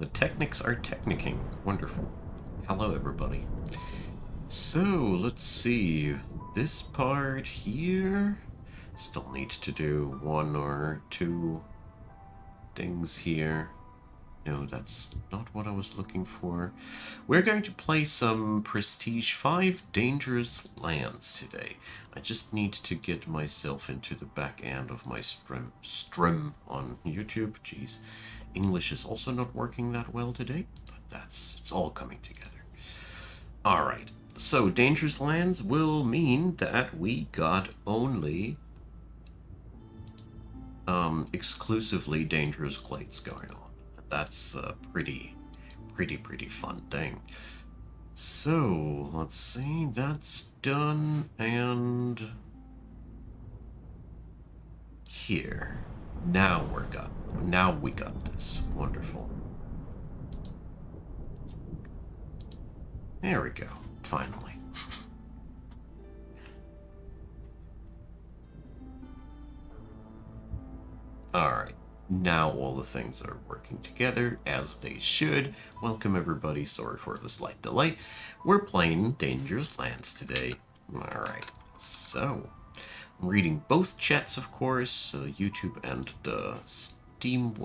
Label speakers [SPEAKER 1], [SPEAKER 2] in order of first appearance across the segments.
[SPEAKER 1] The technics are technicking. Wonderful. Hello, everybody. So, let's see. This part here... Still need to do one or two things here. No, that's not what I was looking for. We're going to play some Prestige 5 Dangerous Lands today. I just need to get myself into the back end of my stream on YouTube. Jeez, English is also not working that well today, but it's all coming together. Alright, so Dangerous Lands will mean that we got only exclusively Dangerous Glades going on. That's a pretty fun thing. So, let's see, that's done, and here. Now we got this. Wonderful. There we go, finally. Alright. Now all the things are working together as they should. Welcome everybody, sorry for the slight delay. We're playing Dangerous Lands today. Alright, so I'm reading both chats, of course, YouTube and Steam.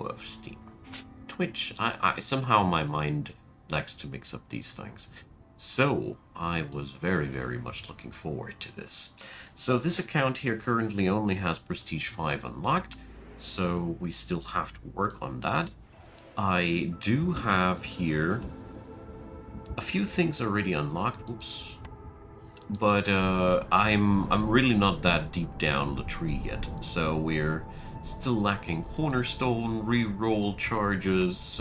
[SPEAKER 1] Twitch. I somehow my mind likes to mix up these things. So I was very much looking forward to this. So this account here currently only has Prestige 5 unlocked. So we still have to work on that. I do have here a few things already unlocked. Oops. But I'm really not that deep down the tree yet. So we're still lacking Cornerstone, reroll charges,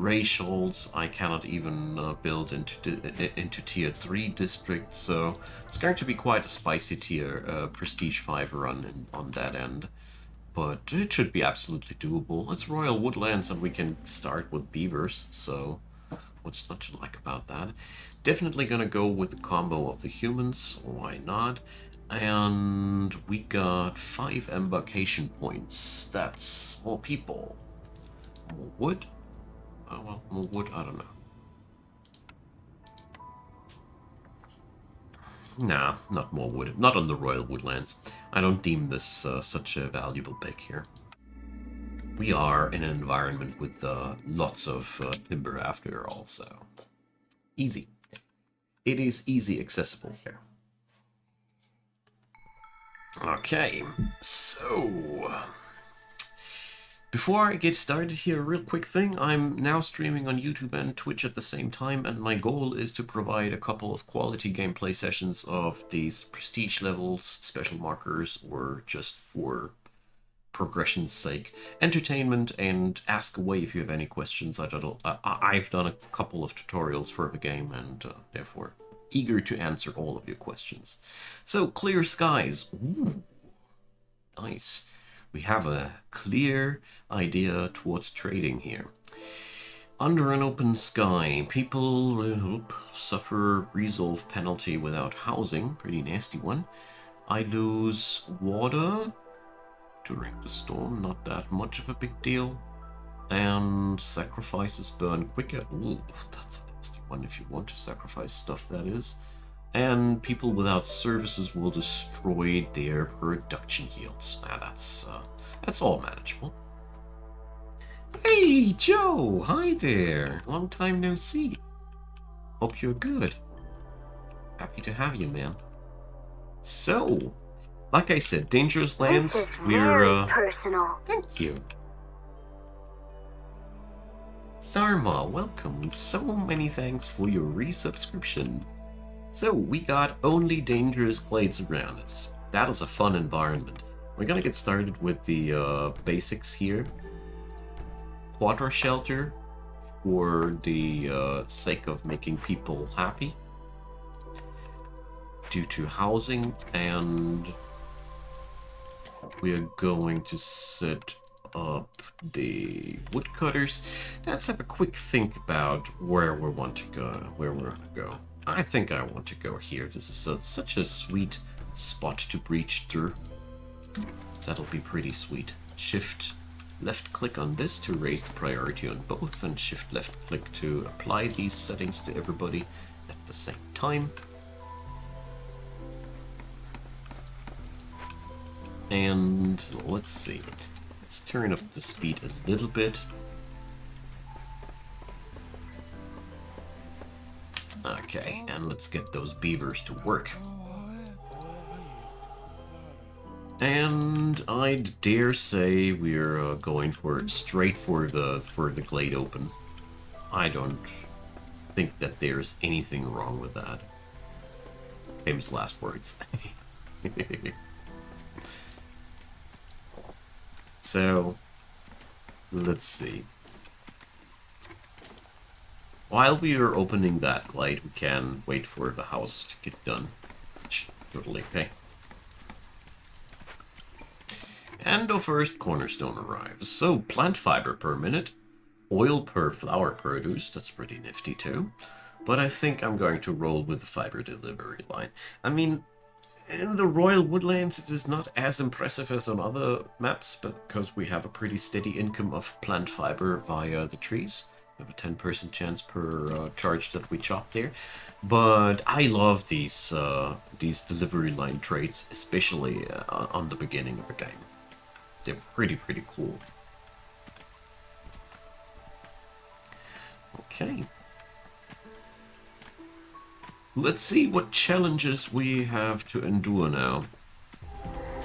[SPEAKER 1] racials. I cannot even build into tier 3 districts. So it's going to be quite a spicy tier Prestige 5 run on that end. But it should be absolutely doable. It's Royal Woodlands and we can start with beavers, so what's not to like about that? Definitely gonna go with the combo of the humans, why not? And we got 5 embarkation points. That's more people. More wood? Oh well, more wood, I don't know. Nah, not more wood. Not on the Royal Woodlands. I don't deem this such a valuable pick here. We are in an environment with lots of timber after all, so easy. It is easy accessible there. Okay, so before I get started here, a real quick thing. I'm now streaming on YouTube and Twitch at the same time, and my goal is to provide a couple of quality gameplay sessions of these prestige levels, special markers, or just for progression's sake, entertainment, and ask away if you have any questions. I've done a couple of tutorials for the game, and therefore eager to answer all of your questions. So, clear skies. Ooh, nice. We have a clear idea towards trading here. Under an open sky, people suffer resolve penalty without housing. Pretty nasty one. I lose water during the storm. Not that much of a big deal. And sacrifices burn quicker. Ooh, that's a nasty one if you want to sacrifice stuff, that is. And people without services will destroy their production yields. Now that's all manageable. Hey, Joe! Hi there! Long time no see. Hope you're good. Happy to have you, man. So, like I said, Dangerous Lands.
[SPEAKER 2] This is very personal.
[SPEAKER 1] Thank you. Tharma, welcome. So many thanks for your resubscription. So, we got only Dangerous Glades around us. That is a fun environment. We're gonna get started with the basics here. Quadra shelter for the sake of making people happy. Due to housing, and we're going to set up the woodcutters. Let's have a quick think about where we want to go, where we're gonna go. I think I want to go here. This is such a sweet spot to breach through. That'll be pretty sweet. Shift left click on this to raise the priority on both, and shift left click to apply these settings to everybody at the same time. And let's see, let's turn up the speed a little bit. Okay, and let's get those beavers to work. And I'd dare say we're going straight for the glade open. I don't think that there's anything wrong with that. Famous last words. So, let's see. While we are opening that glade, we can wait for the houses to get done. Totally okay. And the first cornerstone arrives. So, plant fiber per minute, oil per flower produced, that's pretty nifty too. But I think I'm going to roll with the fiber delivery line. I mean, in the Royal Woodlands, it is not as impressive as on other maps, but because we have a pretty steady income of plant fiber via the trees. We have a 10% chance per charge that we chop there. But I love these delivery line traits, especially on the beginning of the game. They're pretty cool. Okay. Let's see what challenges we have to endure now.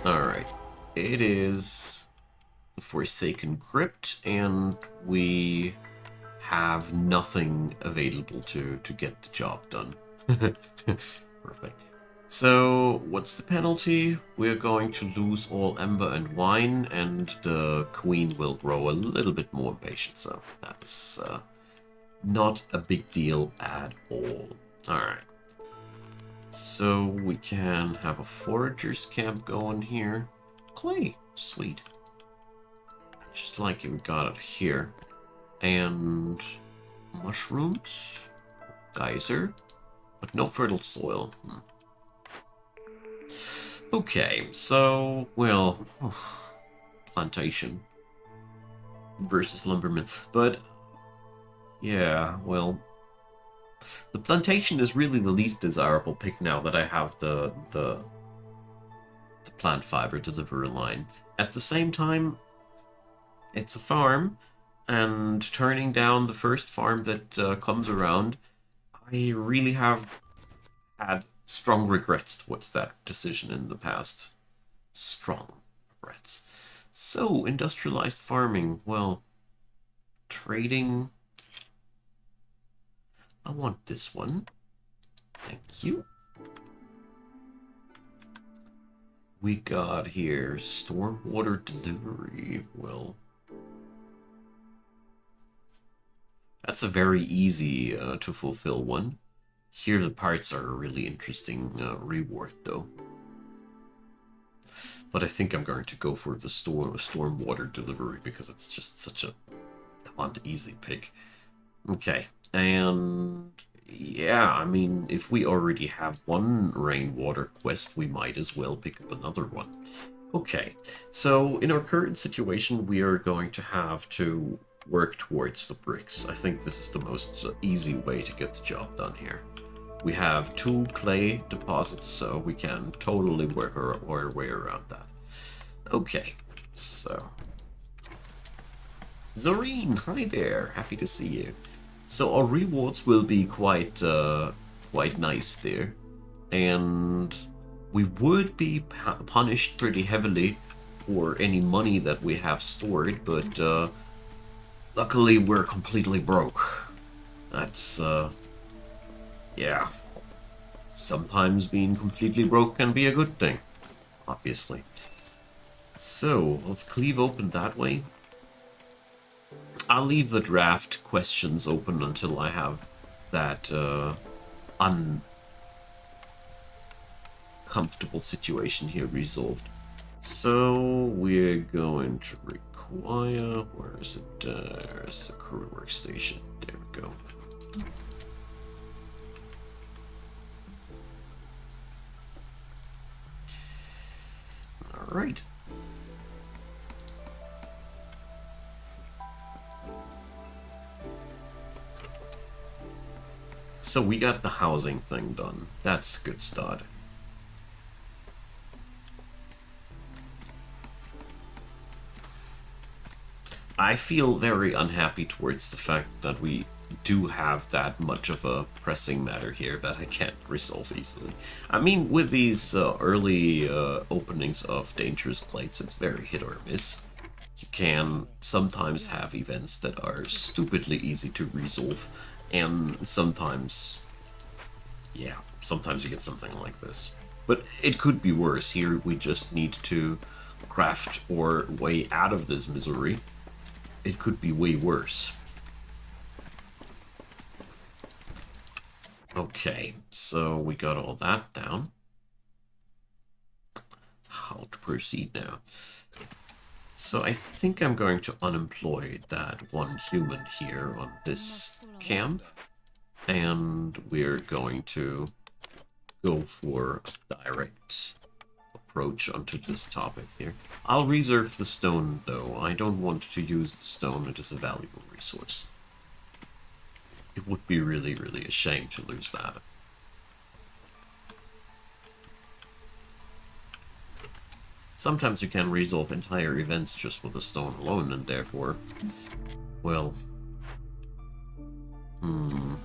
[SPEAKER 1] Alright. It is the Forsaken Crypt, and we have nothing available to get the job done. Perfect. So, what's the penalty? We're going to lose all ember and wine, and the queen will grow a little bit more impatient, so that is not a big deal at all. Alright. So, we can have a forager's camp going here. Clay, sweet. Just like we got it here. And mushrooms, geyser, but no fertile soil. Okay, so, well, plantation versus lumberman. But, yeah, well, the plantation is really the least desirable pick now that I have the plant fiber delivery line. At the same time, it's a farm, and turning down the first farm that comes around, I really have had strong regrets towards that decision in the past. Strong regrets. So, industrialized farming, well, trading. I want this one. Thank you. We got here stormwater delivery. Well, that's a very easy to fulfill one. Here the parts are a really interesting reward though. But I think I'm going to go for the stormwater delivery because it's just such a easy pick. Okay, and yeah, I mean, if we already have one rainwater quest, we might as well pick up another one. Okay, so in our current situation, we are going to have to work towards the bricks. I think this is the most easy way to get the job done here. We have 2 clay deposits, so we can totally work our way around that. Okay, so Zorine, hi there, happy to see you. So our rewards will be quite nice there, and we would be punished pretty heavily for any money that we have stored, but luckily we're completely broke. That's yeah. Sometimes being completely broke can be a good thing, obviously. So let's cleave open that way. I'll leave the draft questions open until I have that uncomfortable situation here resolved. So we're going to require, where is it? There's the crew workstation. There we go. All right. So we got the housing thing done. That's a good start. I feel very unhappy towards the fact that we do have that much of a pressing matter here that I can't resolve easily. I mean, with these early openings of Dangerous Glades, it's very hit or miss. You can sometimes have events that are stupidly easy to resolve, and sometimes, yeah, sometimes you get something like this. But it could be worse. Here we just need to craft our way out of this misery. It could be way worse. Okay, so we got all that down. How to proceed now? So I think I'm going to unemploy that one human here on this camp. And we're going to go for a direct approach onto this topic here. I'll reserve the stone, though. I don't want to use the stone. It is a valuable resource. It would be really, really a shame to lose that. Sometimes you can resolve entire events just with a stone alone, and therefore, well, I'm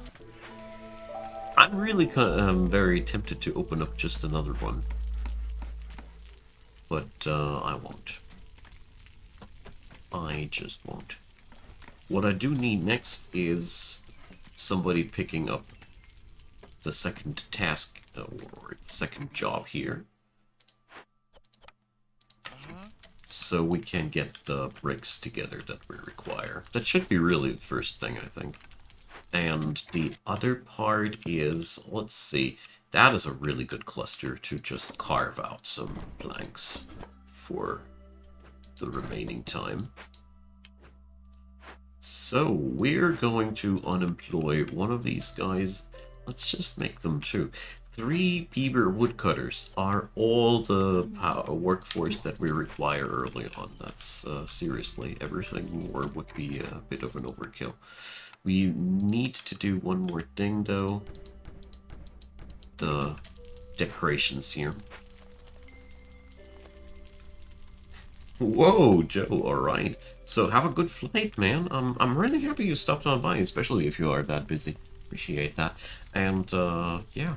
[SPEAKER 1] really very tempted to open up just another one. But I won't. I just won't. What I do need next is somebody picking up the second task, or second job here. So we can get the bricks together that we require. That should be really the first thing, I think. And the other part is, let's see, that is a really good cluster to just carve out some planks for the remaining time. So we're going to unemploy one of these guys. Let's just make them two. 3 beaver woodcutters are all the workforce that we require early on. That's seriously, everything more would be a bit of an overkill. We need to do one more thing, though. The decorations here. Whoa, Joe, alright. So have a good flight, man. I'm really happy you stopped on by, especially if you are that busy. Appreciate that. And, yeah.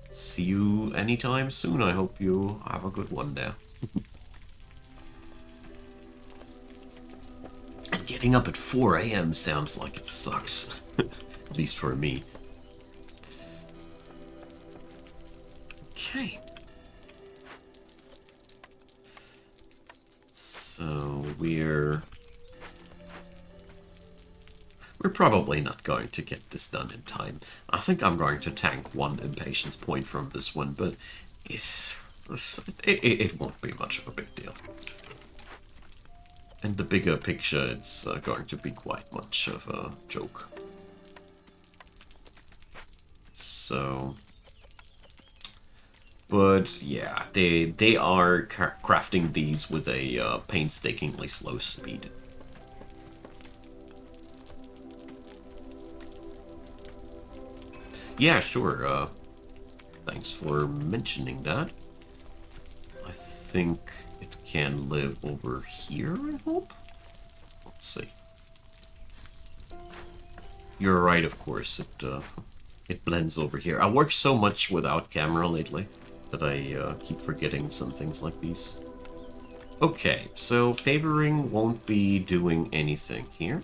[SPEAKER 1] See you anytime soon. I hope you have a good one there. And getting up at 4 a.m. sounds like it sucks. At least for me. Okay. So we're probably not going to get this done in time. I think I'm going to tank 1 impatience point from this one, but it won't be much of a big deal. And the bigger picture, it's going to be quite much of a joke. So, but yeah, they are crafting these with a painstakingly slow speed. Yeah, sure. Thanks for mentioning that. I think it can live over here, I hope? Let's see. You're right, of course. It blends over here. I work so much without camera lately that I keep forgetting some things like these. Okay, so favoring won't be doing anything here.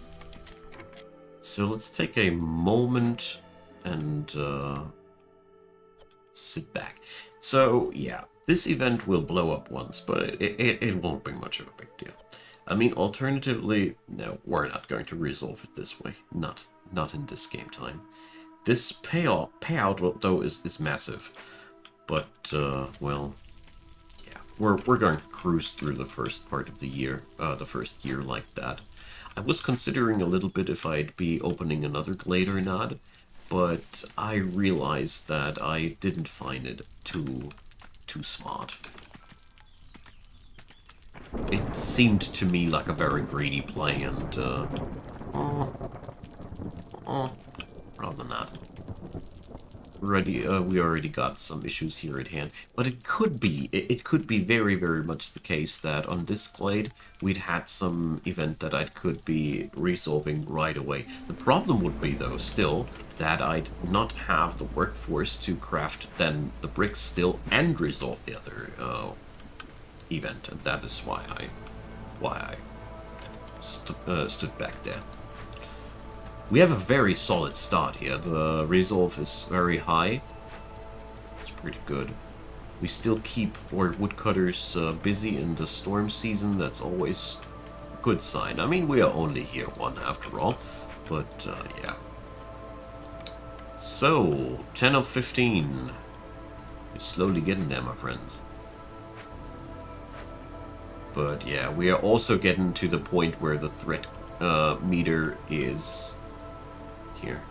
[SPEAKER 1] So let's take a moment and sit back. So yeah, this event will blow up once, but it won't be much of a big deal. I mean, alternatively, no, we're not going to resolve it this way. Not in this game time. This payout though is massive, but well, yeah, we're going to cruise through the first part of the year, the first year like that. I was considering a little bit if I'd be opening another glade or not, but I realized that I didn't find it too smart. It seemed to me like a very greedy play, and rather than that. we already got some issues here at hand, but it could be very, very much the case that on this glade we'd had some event that I could be resolving right away. The problem would be, though, still that I'd not have the workforce to craft then the bricks still and resolve the other event, and that is why I stood back there. We have a very solid start here. The resolve is very high. It's pretty good. We still keep our woodcutters busy in the storm season. That's always a good sign. I mean, we are only here one after all. But, yeah. So, 10 of 15. We're slowly getting there, my friends. But, yeah, we are also getting to the point where the threat meter is... here.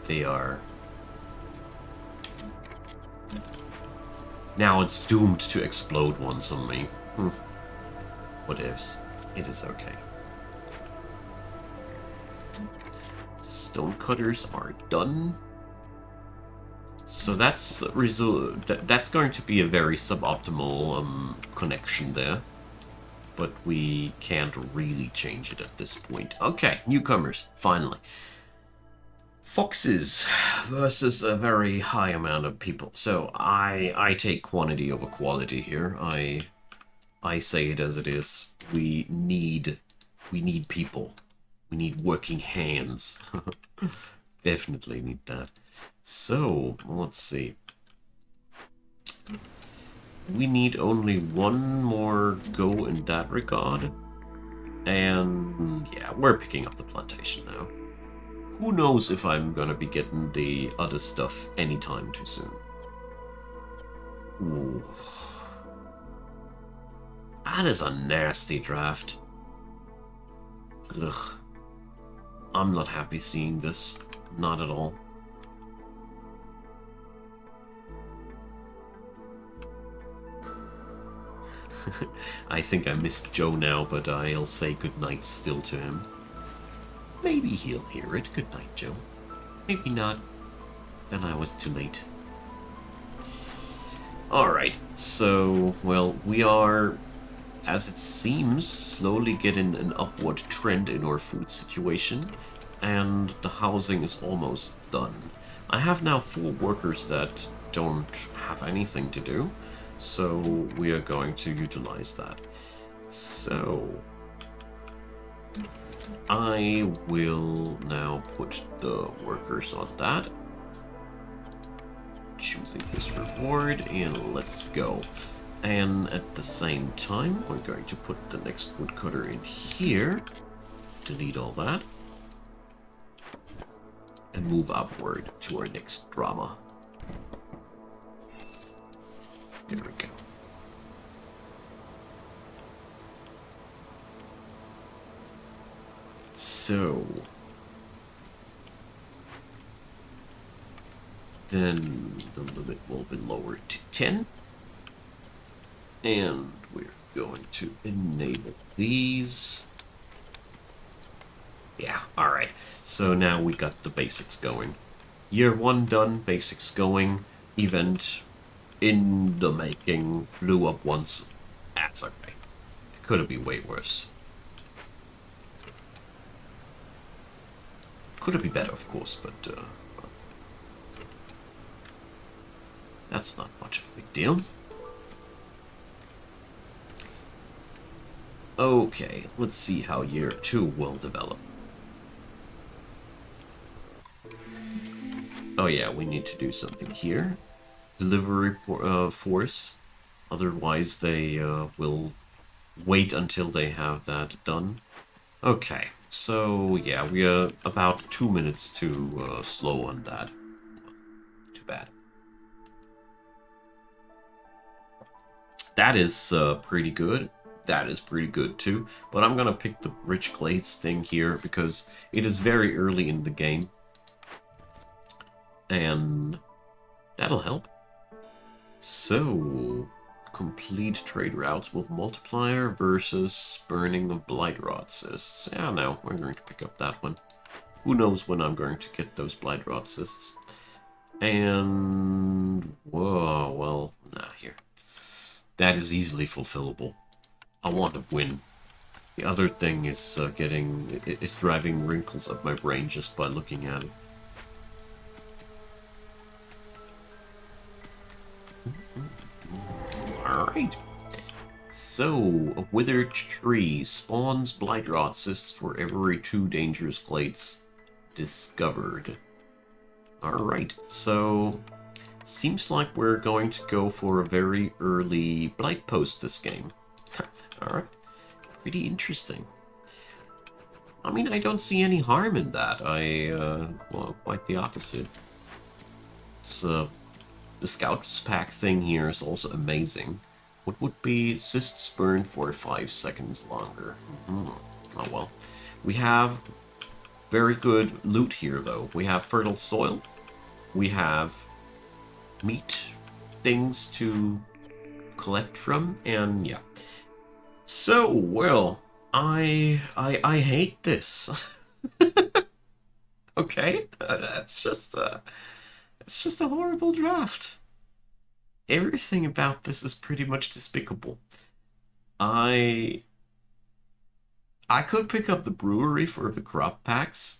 [SPEAKER 1] They are... now it's doomed to explode once on me. What ifs? It is okay. The stone cutters are done. So that's that's going to be a very suboptimal connection there. But we can't really change it at this point. Okay, newcomers, finally. Foxes versus a very high amount of people. So I take quantity over quality here. I say it as it is. We need people. We need working hands. Definitely need that. So let's see. We need only one more go in that regard. And yeah, we're picking up the plantation now. Who knows if I'm gonna be getting the other stuff anytime too soon. Ooh. That is a nasty draft. Ugh. I'm not happy seeing this. Not at all. I think I missed Joe now, but I'll say goodnight still to him. Maybe he'll hear it. Good night, Joe. Maybe not. Then I was too late. Alright, so, well, we are, as it seems, slowly getting an upward trend in our food situation, and the housing is almost done. I have now 4 workers that don't have anything to do, so we are going to utilize that. So... I will now put the workers on that. Choosing this reward, and let's go. And at the same time, we're going to put the next woodcutter in here. Delete all that. And move upward to our next drama. There we go. So, then the limit will be lowered to 10. And we're going to enable these. Yeah, alright. So now we got the basics going. Year 1 done, basics going. Event in the making, blew up once. That's okay. It could have been way worse. Could have been better, of course, but that's not much of a big deal. Okay, let's see how year 2 will develop. Oh yeah, we need to do something here. Delivery force. Otherwise they will wait until they have that done. Okay. So, yeah, we are about 2 minutes too slow on that. Too bad. That is pretty good. That is pretty good too. But I'm gonna pick the Rich Glades thing here because it is very early in the game. And that'll help. So... complete trade routes with multiplier versus burning of blight rod cysts. Yeah, no, we're going to pick up that one. Who knows when I'm going to get those blight rod cysts. And... whoa, well, nah, here. That is easily fulfillable. I want to win. The other thing is is driving wrinkles up my brain just by looking at it. Alright. So, a withered tree spawns blight rot cysts for every 2 dangerous glades discovered. Alright, so seems like we're going to go for a very early blight post this game. Alright, pretty interesting. I mean, I don't see any harm in that. Well, quite the opposite. It's, the Scouts Pack thing here is also amazing. What would be cysts burn for 5 seconds longer? Oh well. We have very good loot here, though. We have fertile soil. We have meat things to collect from, and yeah. So, well, I hate this. Okay, it's just a horrible draft. Everything about this is pretty much despicable. I could pick up the brewery for the crop packs.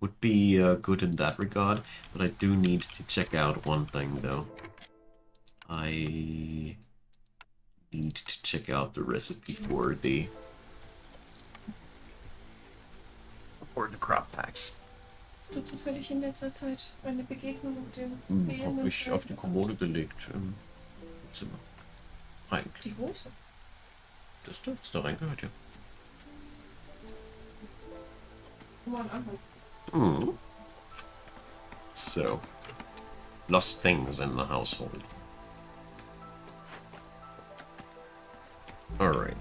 [SPEAKER 1] Would be good in that regard, but I do need to check out one thing though. I need to check out the recipe for the crop packs.
[SPEAKER 3] Hast du zufällig in letzter Zeit eine Begegnung mit dem
[SPEAKER 1] Hab ich auf die Kommode gelegt im Zimmer. Eigentlich.
[SPEAKER 3] Die Hose?
[SPEAKER 1] Das da reingehört, ja.
[SPEAKER 3] Nur ein Anruf.
[SPEAKER 1] So, lost things in the household. Alright.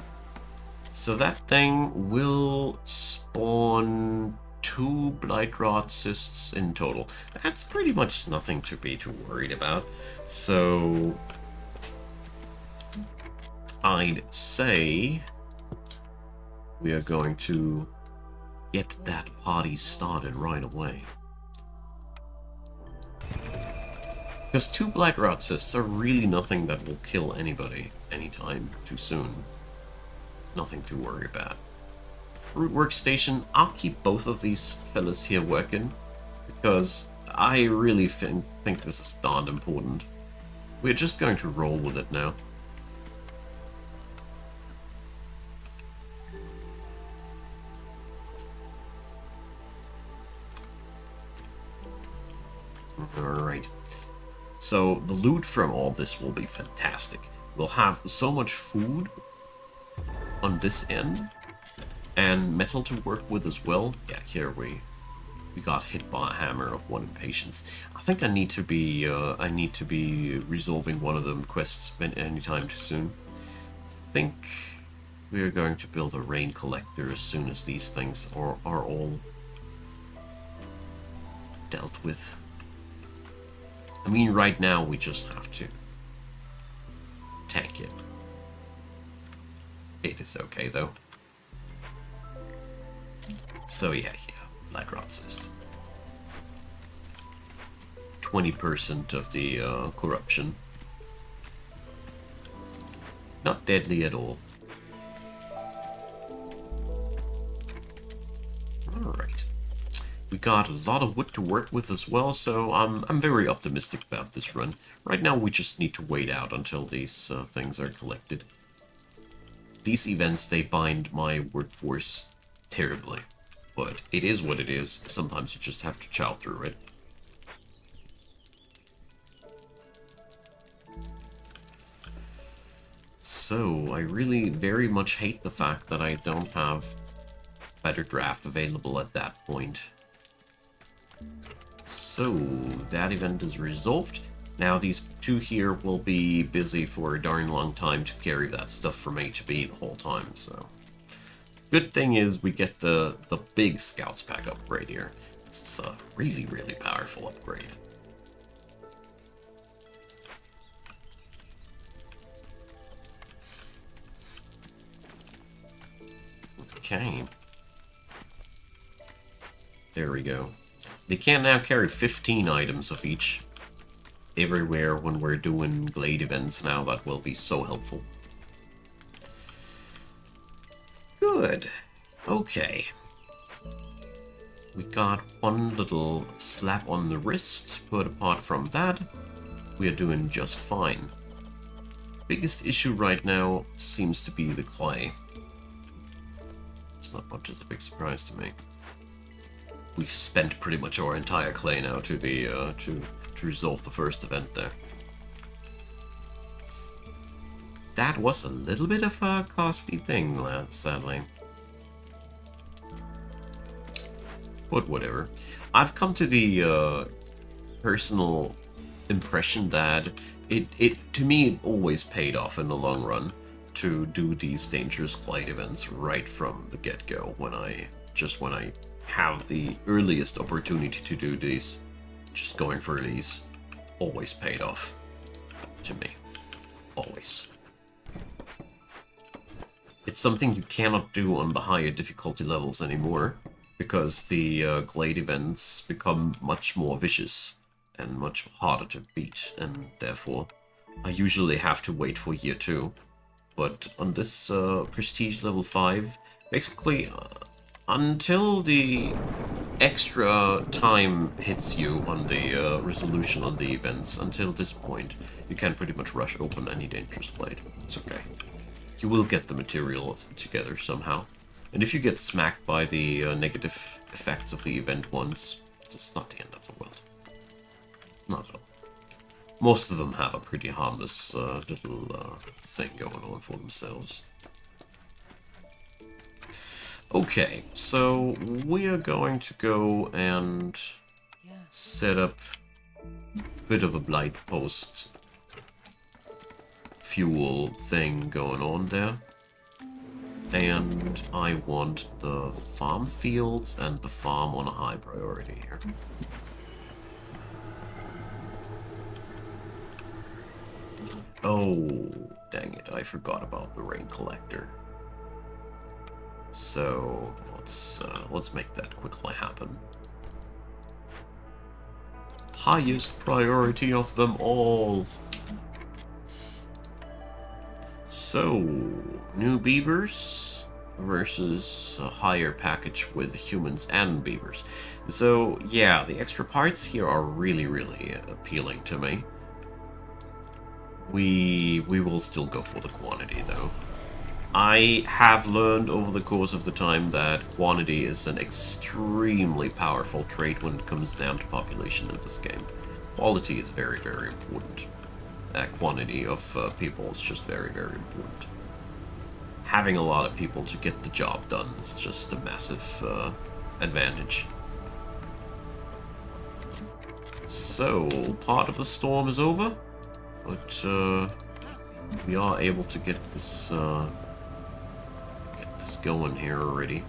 [SPEAKER 1] So that thing will spawn 2 blight rot cysts in total. That's pretty much nothing to be too worried about. So I'd say we are going to get that party started right away. Because 2 blight rot cysts are really nothing that will kill anybody anytime too soon. Nothing to worry about. Root workstation, I'll keep both of these fellas here working, because I really think this is darn important. We're just going to roll with it now. Alright. So the loot from all this will be fantastic. We'll have so much food on this end, and metal to work with as well. Yeah, here we got hit by a hammer of 1 impatience. I think I need to be resolving one of them quests anytime too soon. I think we are going to build a rain collector as soon as these things are all dealt with. I mean, right now we just have to tank it. It is okay though. So yeah, blight rot cyst. 20% of the corruption. Not deadly at all. Alright. We got a lot of wood to work with as well, so I'm very optimistic about this run. Right now we just need to wait out until these things are collected. These events, they bind my workforce terribly. But it is what it is. Sometimes you just have to chow through it. So, I really very much hate the fact that I don't have better draft available at that point. So, that event is resolved. Now these 2 here will be busy for a darn long time to carry that stuff from A to B the whole time, so... Good thing is we get the big Scouts Pack upgrade here. This is a really, really powerful upgrade. Okay. There we go. They can now carry 15 items of each. everywhere when we're doing Glade events now. That will be so helpful. Good. Okay. We got one little slap on the wrist, but apart from that, we are doing just fine. Biggest issue right now seems to be the clay. It's not much as a big surprise to me. We've spent pretty much our entire clay now to the to resolve the first event there. That was a little bit of a costly thing, sadly. But whatever. I've come to the personal impression that it to me it always paid off in the long run to do these Dangerous Glide events right from the get-go when I have the earliest opportunity to do these. Just going for these always paid off to me. Always. It's something you cannot do on the higher difficulty levels anymore, because the Glade events become much more vicious and much harder to beat, and therefore I usually have to wait for year 2. But on this Prestige level 5, basically until the extra time hits you on the resolution on the events, until this point, you can pretty much rush open any Dangerous Glade. It's okay. You will get the material together somehow. And if you get smacked by the negative effects of the event once, it's not the end of the world. Not at all. Most of them have a pretty harmless little thing going on for themselves. Okay, so we are going to go and set up a bit of a blight post fuel thing going on there. And I want the farm fields and the farm on a high priority here. Oh, dang it, I forgot about the rain collector. So, let's make that quickly happen. Highest priority of them all. So, new beavers versus a higher package with humans and beavers. So, yeah, the extra parts here are really, really appealing to me. We will still go for the quantity, though. I have learned over the course of the time that quantity is an extremely powerful trait when it comes down to population in this game. Quality is very, very important. Quantity of people is just very, very important. Having a lot of people to get the job done is just a massive advantage. So, part of the storm is over, but we are able to get this going here already.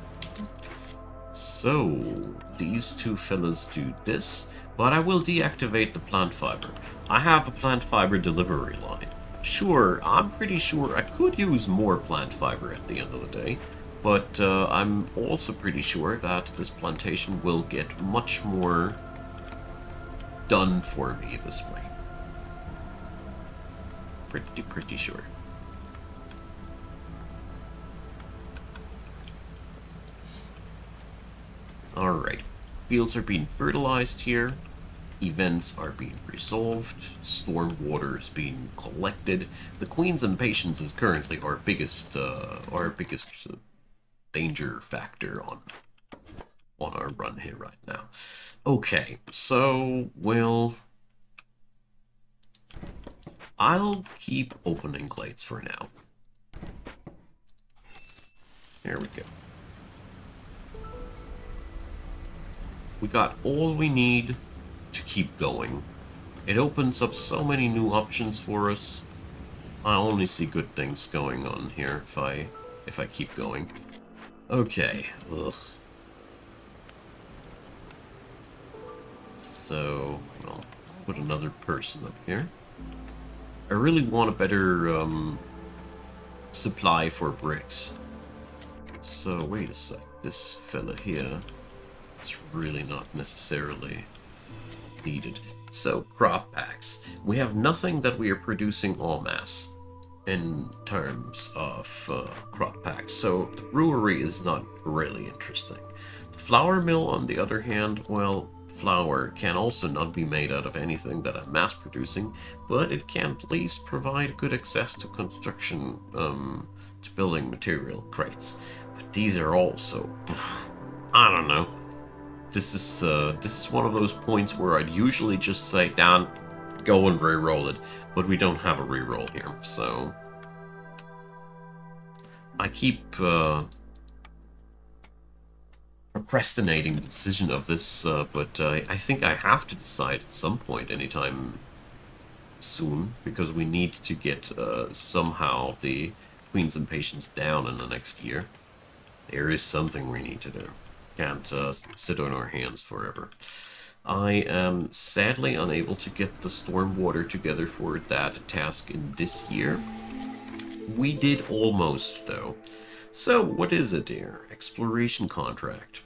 [SPEAKER 1] So, these two fellas do this, but I will deactivate the plant fiber. I have a plant fiber delivery line. Sure, I'm pretty sure I could use more plant fiber at the end of the day, but I'm also pretty sure that this plantation will get much more done for me this way. Pretty sure. Alright, fields are being fertilized here, events are being resolved, storm water is being collected. The Queen's impatience is currently our biggest danger factor on our run here right now. Okay, so I'll keep opening glades for now. There we go. We got all we need to keep going. It opens up so many new options for us. I only see good things going on here if I keep going. Okay. Ugh. So, well, let's put another person up here. I really want a better supply for bricks. So, wait a sec. This fella here is really not necessarily needed. So, crop packs. We have nothing that we are producing en masse in terms of crop packs, so the brewery is not really interesting. The flour mill, on the other hand, well, flour can also not be made out of anything that I'm mass producing, but it can at least provide good access to construction, to building material crates. But these are also, I don't know. This is one of those points where I'd usually just say, "Dan, go and re-roll it," but we don't have a re-roll here, so I keep procrastinating the decision of this, but I think I have to decide at some point, anytime soon, because we need to get somehow the Queen's Impatience down in the next year. There is something we need to do. Can't sit on our hands forever. I am sadly unable to get the Stormwater together for that task in this year. We did almost, though. So, what is it here? Exploration contract.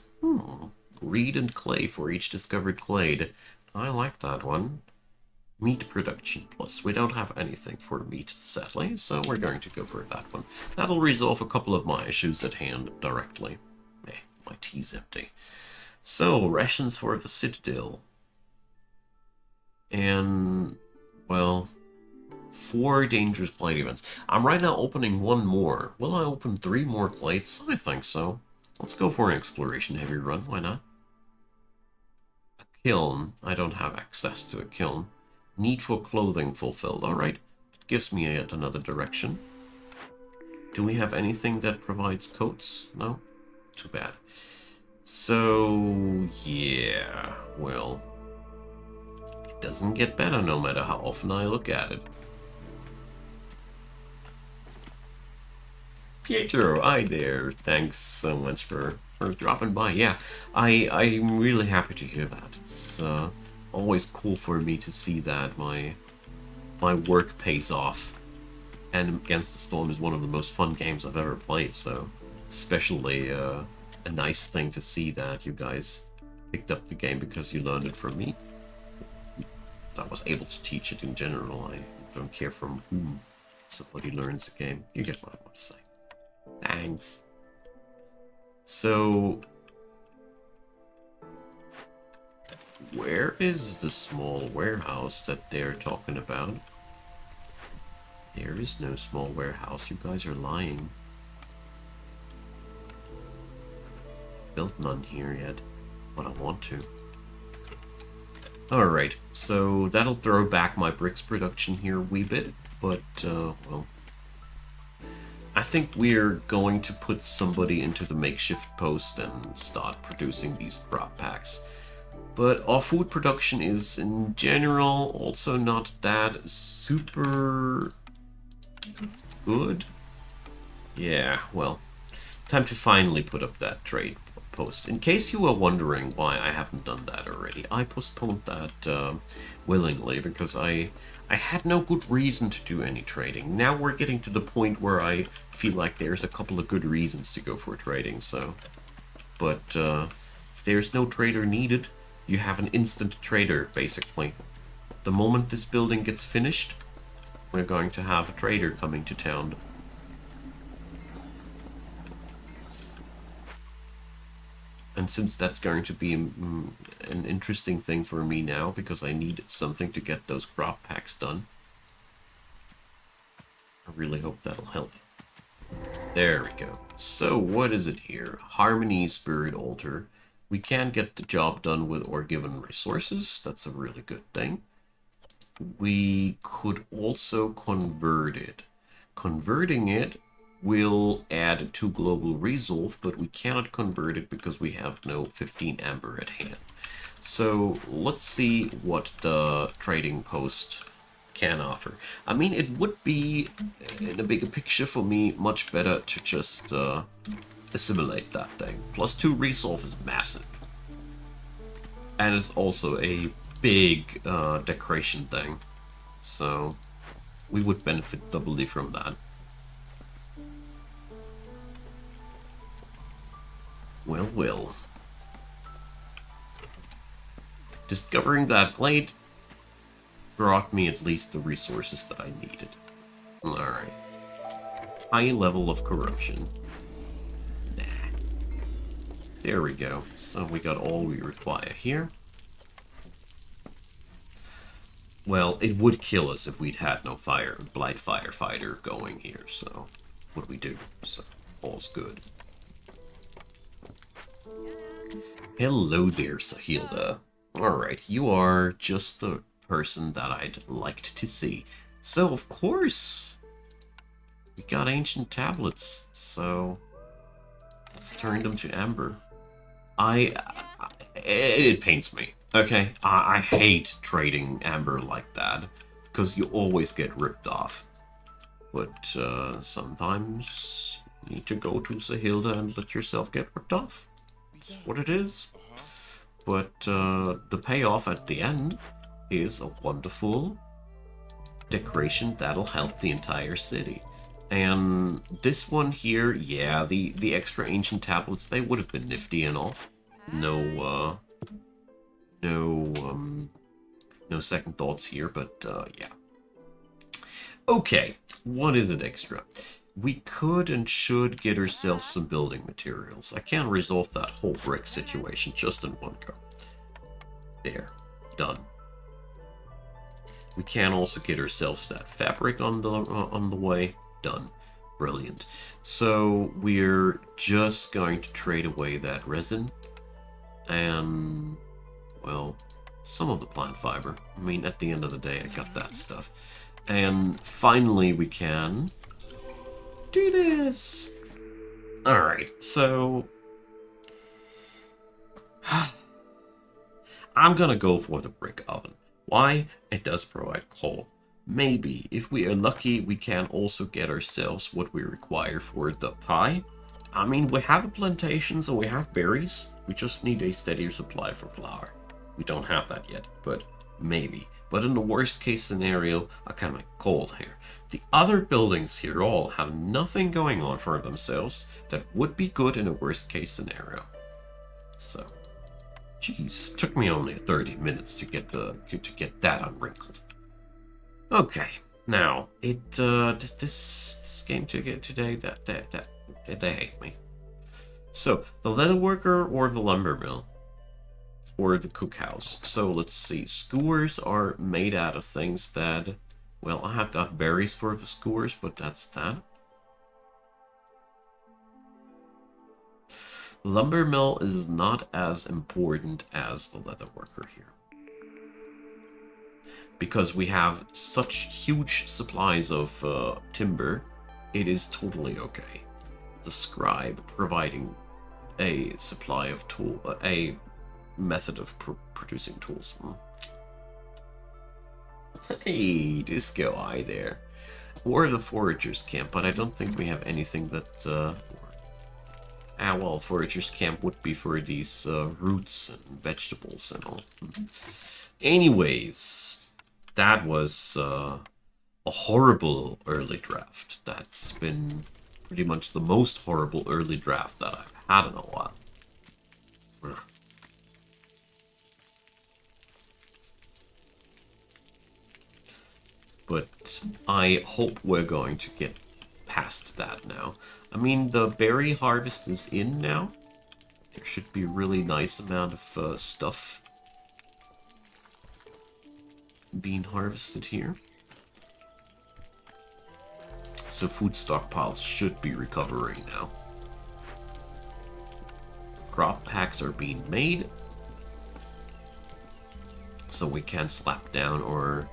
[SPEAKER 1] Reed and clay for each discovered clade. I like that one. Meat production plus. We don't have anything for meat, sadly, so we're going to go for that one. That'll resolve a couple of my issues at hand directly. My tea's empty. So, rations for the Citadel. And, well, 4 dangerous clade events. I'm right now opening 1 more. Will I open 3 more clades? I think so. Let's go for an exploration heavy run. Why not? A kiln. I don't have access to a kiln. Need for clothing fulfilled. Alright. It gives me yet another direction. Do we have anything that provides coats? No? Too bad. So, yeah. Well, it doesn't get better no matter how often I look at it. Pietro, hi there. Thanks so much for dropping by. Yeah, I'm really happy to hear that. It's always cool for me to see that my work pays off. And Against the Storm is one of the most fun games I've ever played, so it's especially a nice thing to see that you guys picked up the game because you learned it from me. I was able to teach it in general. I don't care from whom somebody learns the game. You get what I want to say. Thanks. So, where is the small warehouse that they're talking about? There is no small warehouse. You guys are lying. Built none here yet, but I want to. Alright, so that'll throw back my bricks production here a wee bit, but, well, I think we're going to put somebody into the makeshift post and start producing these crop packs. But our food production is, in general, also not that super good. Yeah, well, time to finally put up that trade post. In case you were wondering why I haven't done that already, I postponed that willingly because I had no good reason to do any trading. Now we're getting to the point where I feel like there's a couple of good reasons to go for trading, so... But if there's no trader needed, you have an instant trader, basically. The moment this building gets finished, we're going to have a trader coming to town. And since that's going to be an interesting thing for me now, because I need something to get those crop packs done, I really hope that'll help. There we go. So, what is it here? Harmony Spirit Altar. We can get the job done with our given resources. That's a really good thing. We could also convert it. Converting it will add to global resolve, but we cannot convert it because we have no 15 amber at hand. So let's see what the trading post can offer. I mean, it would be, in a bigger picture for me, much better to just assimilate that thing. +2 resolve is massive. And it's also a big decoration thing. So we would benefit doubly from that. Well, well. discovering that glade brought me at least the resources that I needed. Alright. High level of corruption. Nah. There we go. So we got all we require here. Well, it would kill us if we'd had no blight firefighter going here, so what do we do? So, all's good. Hello there, Sahilda. Alright, you are just the person that I'd liked to see. So, of course, we got ancient tablets, so let's turn them to amber. It pains me. Okay, I hate trading amber like that, because you always get ripped off. But sometimes you need to go to Sahilda and let yourself get ripped off. That's what it is. But the payoff at the end is a wonderful decoration that'll help the entire city. And this one here, yeah, the extra ancient tablets, they would have been nifty and all. No second thoughts here, but yeah. Okay, what is it extra? We could and should get ourselves some building materials. I can resolve that whole brick situation just in one go. There, done. We can also get ourselves that fabric on the way. Done. Brilliant. So we're just going to trade away that resin and, well, some of the plant fiber. I mean, at the end of the day, I got that stuff. And finally, we can do this. All right, so I'm gonna go for the brick oven. Why? It does provide coal. Maybe, if we are lucky, we can also get ourselves what we require for the pie. I mean, we have a plantation, so we have berries. We just need a steadier supply for flour. We don't have that yet, but maybe. But in the worst case scenario, I can make coal here. The other buildings here all have nothing going on for themselves that would be good in a worst case scenario. So, geez, took me only 30 minutes to get that unwrinkled. Okay, now this game today that they hate me. So the leather worker or the lumber mill or the cookhouse. So let's see. Skewers are made out of things that, well, I have got berries for the skewers, but that's that. Lumber mill is not as important as the leather worker here, because we have such huge supplies of timber. It is totally okay. The scribe providing a supply of a method of producing tools. Hey, Disco Eye there. Or the foragers camp, but I don't think we have anything that well, foragers camp would be for these roots and vegetables and all. Anyways, that was a horrible early draft. That's been pretty much the most horrible early draft that I've had in a while. Ugh. But I hope we're going to get past that now. I mean, the berry harvest is in now. There should be a really nice amount of stuff being harvested here. So food stockpiles should be recovering now. Crop packs are being made, so we can slap down our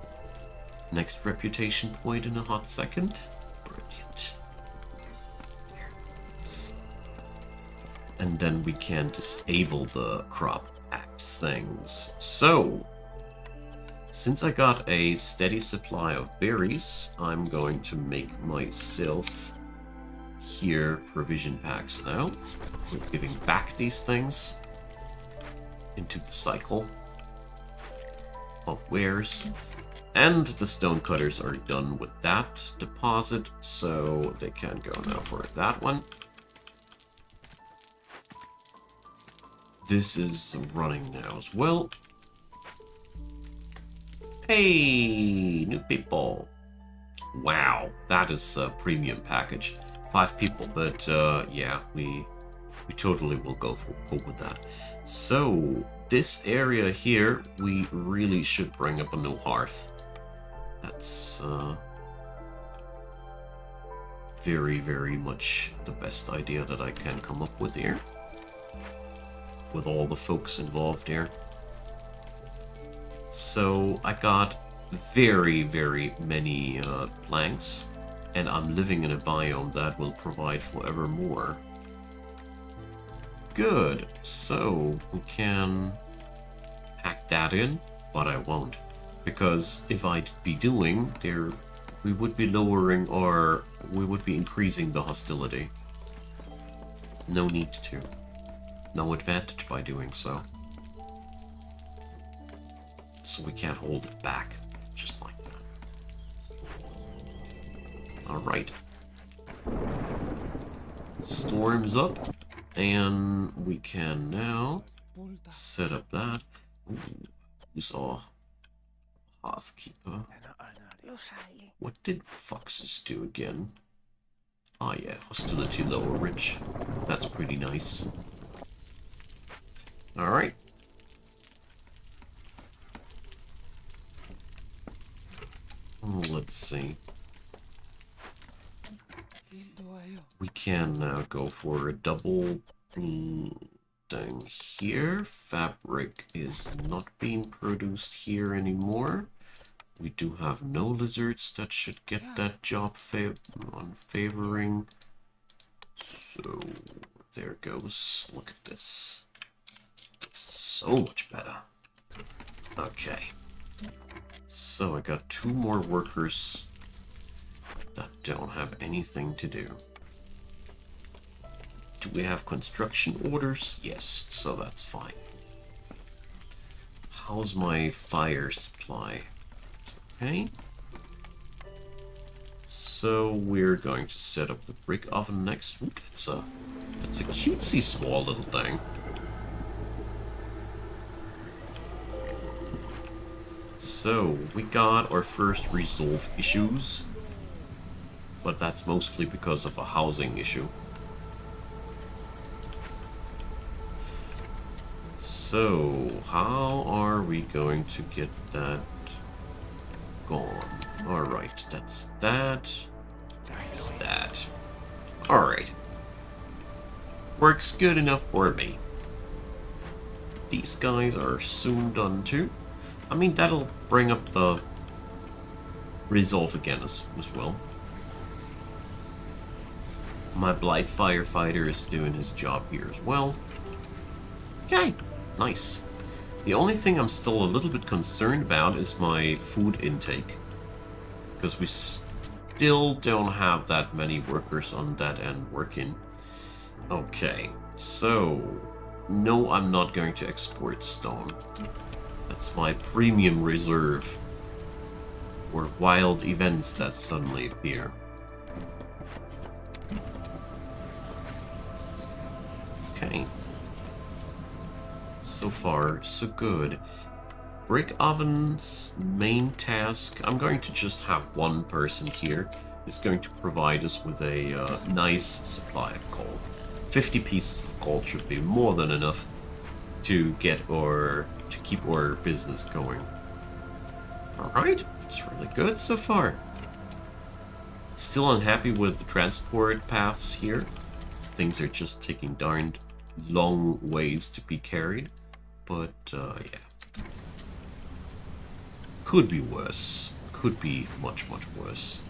[SPEAKER 1] next reputation point in a hot second. Brilliant. There. And then we can disable the crop pack things. So, since I got a steady supply of berries, I'm going to make myself here provision packs now. We're giving back these things into the cycle of wares. And the stone cutters are done with that deposit, so they can go now for that one. This is running now as well. Hey, new people. Wow, that is a premium package. 5 people, but yeah, we totally will go with that. So this area here, we really should bring up a new hearth. That's very, very much the best idea that I can come up with here. With all the folks involved here. So I got very, very many planks, and I'm living in a biome that will provide forever more. Good, so we can pack that in, but I won't. Because if I'd be doing, we would be lowering or we would be increasing the hostility. No need to. No advantage by doing so. So we can't hold it back, just like that. Alright. Storm's up, and we can now set up that. Ooh, who's our Hearthkeeper? What did foxes do again? Ah yeah, hostility lower rich. That's pretty nice. Alright. Let's see. We can now go for a double thing here. Fabric is not being produced here anymore. We do have no lizards that should get that job favoring. So there goes. Look at this. It's so much better. Okay. So I got 2 more workers that don't have anything to do. Do we have construction orders? Yes, so that's fine. How's my fire supply? It's okay. So we're going to set up the brick oven next. Ooh, that's a cutesy small little thing. So, we got our first resolve issues, but that's mostly because of a housing issue. So, how are we going to get that gone? Alright, that's that. That's that. Alright. Works good enough for me. These guys are soon done too. I mean, that'll bring up the resolve again as well. My Blight Firefighter is doing his job here as well. Okay, nice. The only thing I'm still a little bit concerned about is my food intake. Because we still don't have that many workers on that end working. Okay, so no, I'm not going to export stone. That's my premium reserve. Or wild events that suddenly appear. Okay. So far, so good. Brick oven's main task, I'm going to just have one person here. Is going to provide us with a nice supply of coal. 50 pieces of coal should be more than enough to get to keep our business going. Alright, it's really good so far. Still unhappy with the transport paths here. Things are just taking darned long ways to be carried. But, yeah. Could be worse. Could be much, much worse.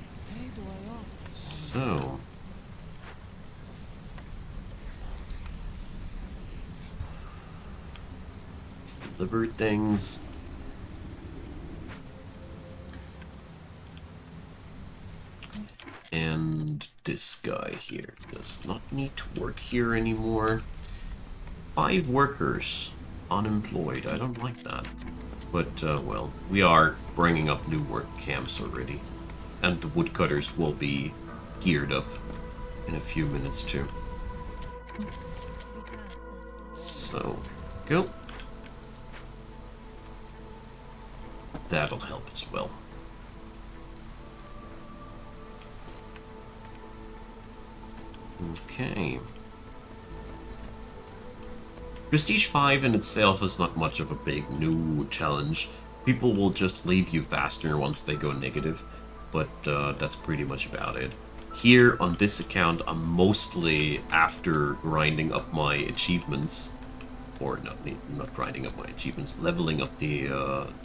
[SPEAKER 1] So... let's deliver things. And this guy here does not need to work here anymore. 5 workers unemployed. I don't like that. But, well, we are bringing up new work camps already. And the woodcutters will be geared up in a few minutes too. So, go. That'll help as well. Okay. Prestige 5 in itself is not much of a big new challenge. People will just leave you faster once they go negative, but that's pretty much about it. Here on this account, I'm mostly after grinding up my achievements, or not grinding up my achievements, leveling up the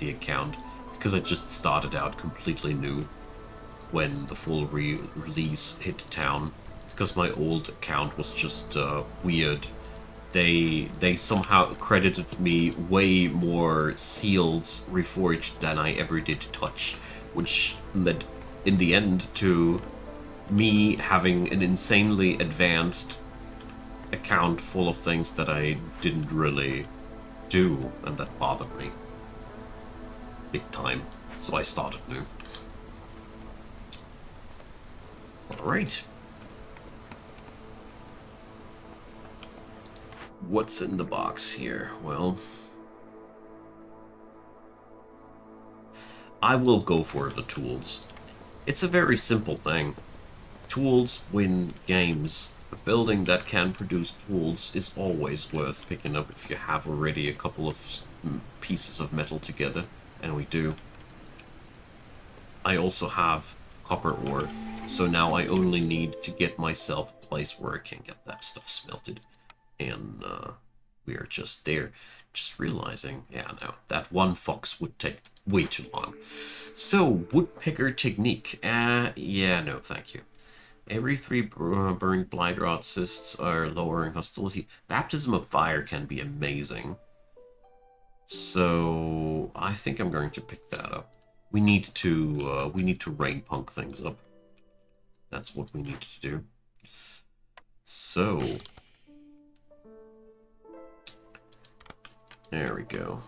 [SPEAKER 1] account, because I just started out completely new when the full release hit town, because my old account was just weird. They somehow credited me way more seals reforged than I ever did touch, which led in the end to me having an insanely advanced account full of things that I didn't really do, and that bothered me big time. So I started new. Alright. What's in the box here? Well, I will go for the tools. It's a very simple thing. Tools win games. A building that can produce tools is always worth picking up if you have already a couple of pieces of metal together, and we do. I also have copper ore, so now I only need to get myself a place where I can get that stuff smelted. And we are just there. Just realizing, yeah, no, that one fox would take way too long. So, woodpecker technique. Yeah, no, thank you. Every 3 burned blight rot cysts are lowering hostility. Baptism of fire can be amazing. So, I think I'm going to pick that up. We need to rain punk things up. That's what we need to do. So, there we go.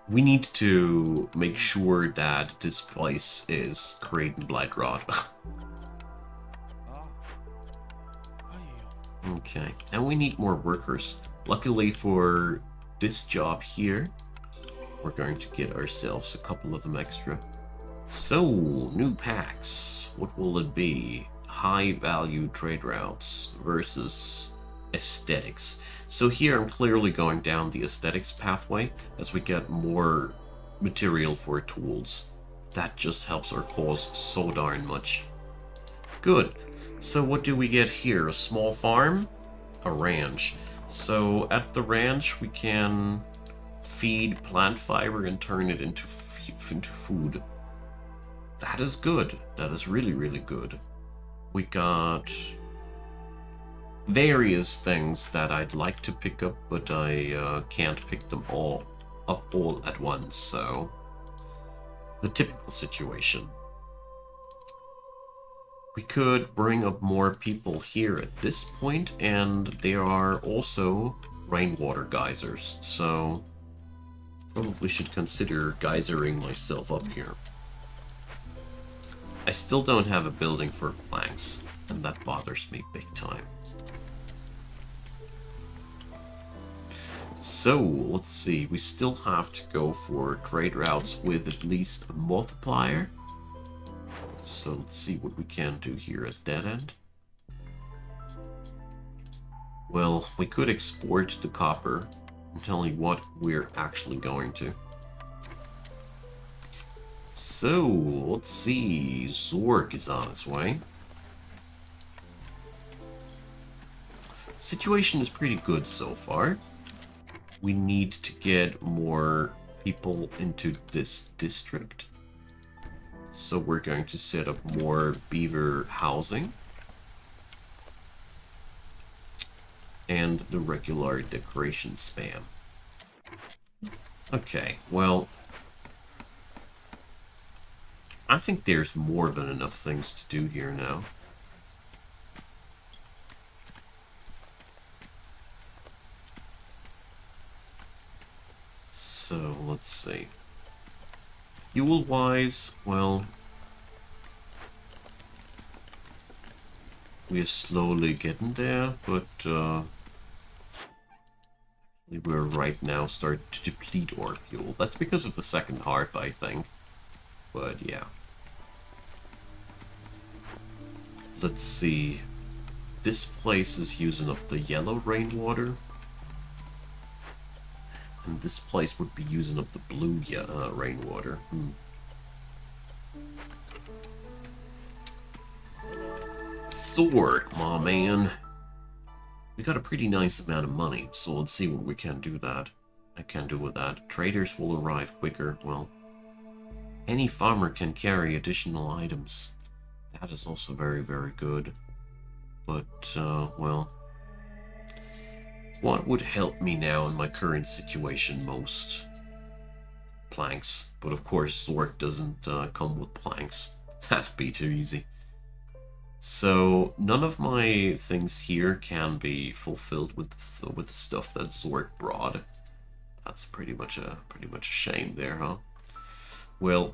[SPEAKER 1] We need to make sure that this place is creating blight rot. Okay, and we need more workers. Luckily for this job here, we're going to get ourselves a couple of them extra. So, new packs. What will it be? High value trade routes versus aesthetics. So here I'm clearly going down the aesthetics pathway as we get more material for tools. That just helps our cause so darn much. Good. So what do we get here? A small farm? A ranch. So at the ranch we can feed plant fiber and turn it into food. That is good. That is really, really good. We got various things that I'd like to pick up, but I can't pick them all up all at once, so the typical situation. We could bring up more people here at this point, and there are also rainwater geysers, so probably should consider geysering myself up here. I still don't have a building for planks, and that bothers me big time. So, let's see, we still have to go for trade routes with at least a multiplier. So let's see what we can do here at that end. Well, we could export the copper and tell you what we're actually going to. So, let's see, Zork is on its way. Situation is pretty good so far. We need to get more people into this district. So we're going to set up more beaver housing. And the regular decoration spam. Okay, well, I think there's more than enough things to do here now. So, let's see. Fuel-wise, well, we are slowly getting there, but we're right now starting to deplete our fuel. That's because of the second hearth, I think. But yeah. Let's see. This place is using up the yellow rainwater. And this place would be using up the blue rainwater. Zork, my man. We got a pretty nice amount of money, so let's see what we can do that. I can do with that. Traders will arrive quicker. Well, any farmer can carry additional items. That is also very, very good. But, well, what would help me now in my current situation most? Planks. But of course, Zork doesn't come with planks. That'd be too easy. So none of my things here can be fulfilled with the stuff that Zork brought. That's pretty much a shame there, huh? Well,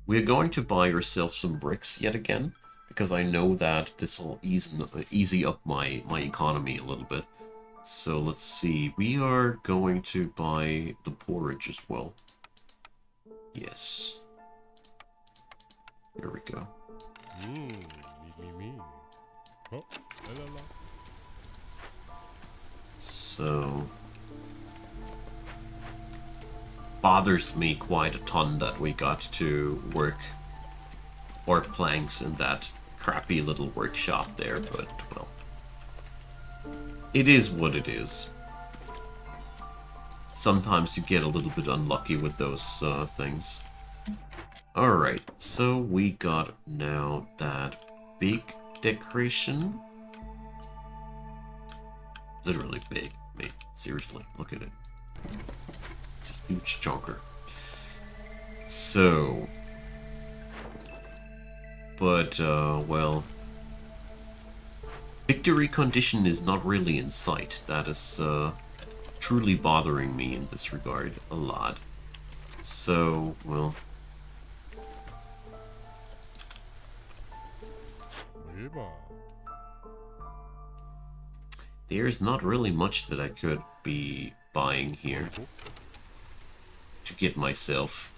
[SPEAKER 1] we're going to buy ourselves some bricks yet again, because I know that this will easy up my economy a little bit. So let's see. We are going to buy the porridge as well. Yes. Here we go.
[SPEAKER 4] Oh, la, la, la.
[SPEAKER 1] So bothers me quite a ton that we got to work our planks in that crappy little workshop there, but well, it is what it is. Sometimes you get a little bit unlucky with those things. Alright, so we got now that big decoration. Literally big, mate. Seriously, look at it. It's a huge chunker. So, but, well, victory condition is not really in sight. That is truly bothering me in this regard a lot. So, well, there's not really much that I could be buying here to get myself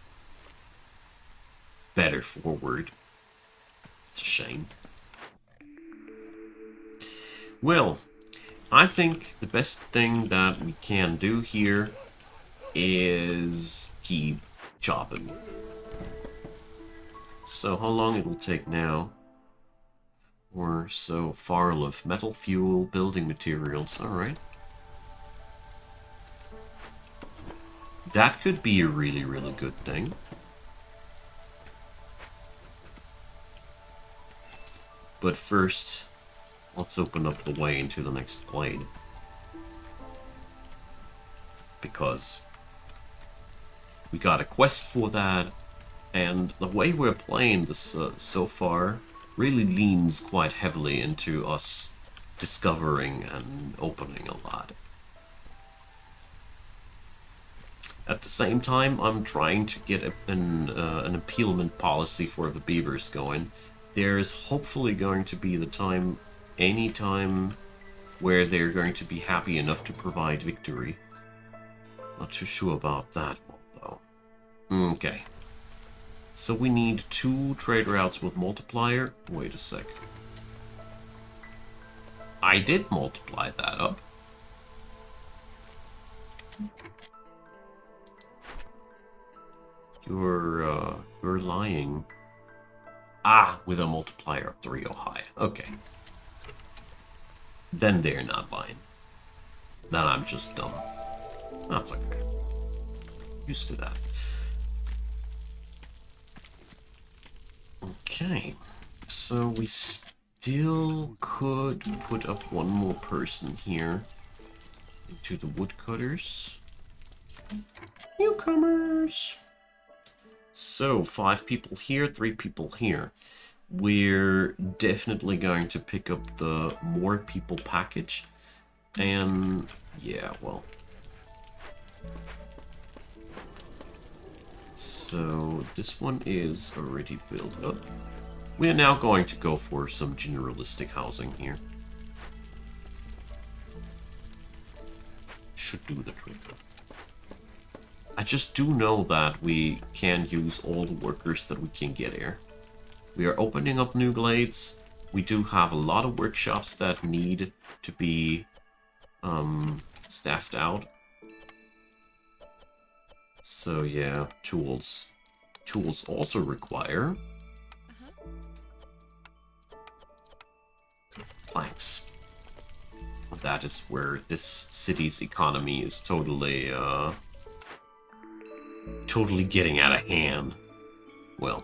[SPEAKER 1] better forward. It's a shame. Well, I think the best thing that we can do here is keep chopping. So how long it'll take now? Or so Farliff, metal fuel, building materials, alright. That could be a really, really good thing. But first, let's open up the way into the next glade. Because we got a quest for that, and the way we're playing this so far really leans quite heavily into us discovering and opening a lot. At the same time, I'm trying to get an appealment policy for the beavers going. There's hopefully going to be the time, any time, where they're going to be happy enough to provide victory. Not too sure about that one, though. Okay. So we need 2 trade routes with multiplier. Wait a sec. I did multiply that up. You're lying. Ah, with a multiplier of 3 or higher. Okay. Then they're not lying. Then I'm just dumb. That's okay. Used to that. Okay. So we still could put up one more person here into the woodcutters. Newcomers! So, 5 people here, 3 people here. We're definitely going to pick up the more people package. And, yeah, well. So, this one is already built up. We are now going to go for some generalistic housing here. should do the trick. I just do know that we can use all the workers that we can get here. We are opening up new glades. We do have a lot of workshops that need to be staffed out. So yeah, tools. Tools also require planks. That is where this city's economy is totally totally getting out of hand. Well,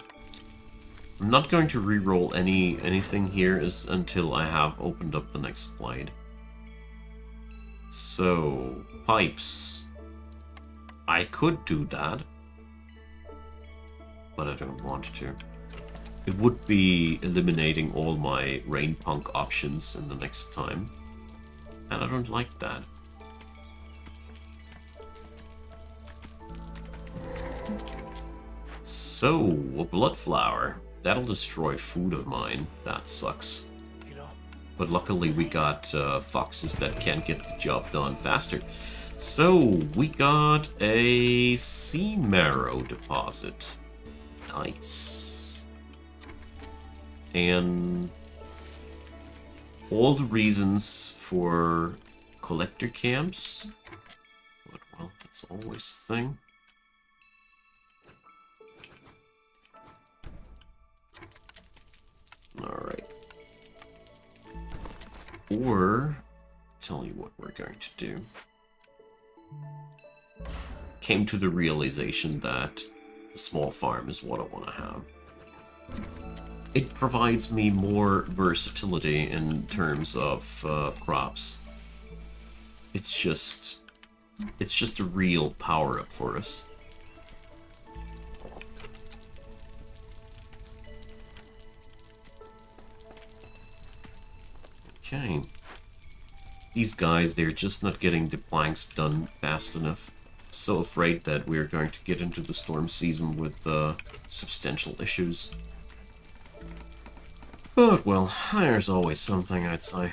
[SPEAKER 1] I'm not going to re-roll anything here until I have opened up the next glade. So, pipes. I could do that, but I don't want to. It would be eliminating all my rain punk options in the next time, and I don't like that. So, a blood flower. That'll destroy food of mine. That sucks. But luckily we got foxes that can get the job done faster. So, we got a sea marrow deposit. Nice. And all the reasons for collector camps. But, well, that's always a thing. Alright. Or, tell you what we're going to do. Came to the realization that the small farm is what I want to have. It provides me more versatility in terms of crops. It's just a real power-up for us. Okay. These guys, they're just not getting the planks done fast enough. So afraid that we're going to get into the storm season with substantial issues. But, well, there's always something, I'd say.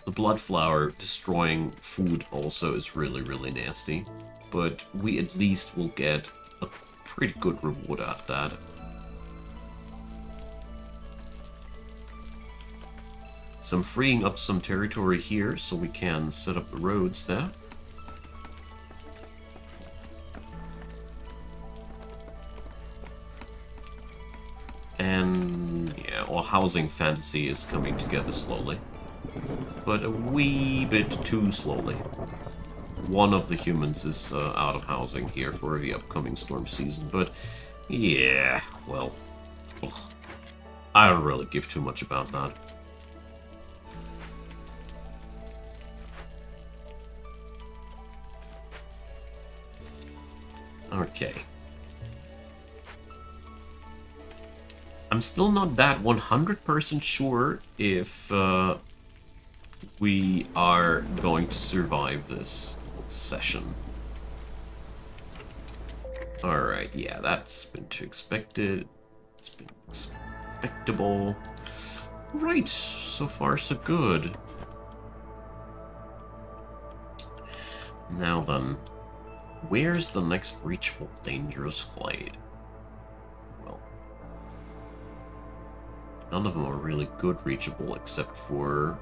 [SPEAKER 1] The blood flower destroying food also is really, really nasty. But we at least will get a pretty good reward out of that. So I'm freeing up some territory here so we can set up the roads there. And yeah, all housing fantasy is coming together slowly. But a wee bit too slowly. One of the humans is out of housing here for the upcoming storm season, but yeah, well, ugh, I don't really give too much about that. Okay. I'm still not that 100% sure if we are going to survive this session. Alright, yeah, that's been too expected. It's been expectable. Right, so far so good. Now then. Where's the next reachable dangerous glade? Well, none of them are really good reachable except for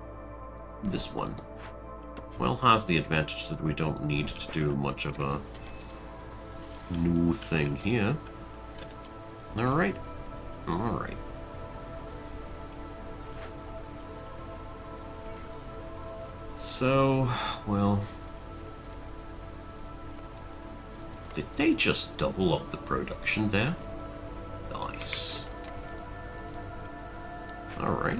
[SPEAKER 1] this one. Well, has the advantage that we don't need to do much of a new thing here. Alright. Alright. So, well... Did they just double up the production there? Nice. Alright.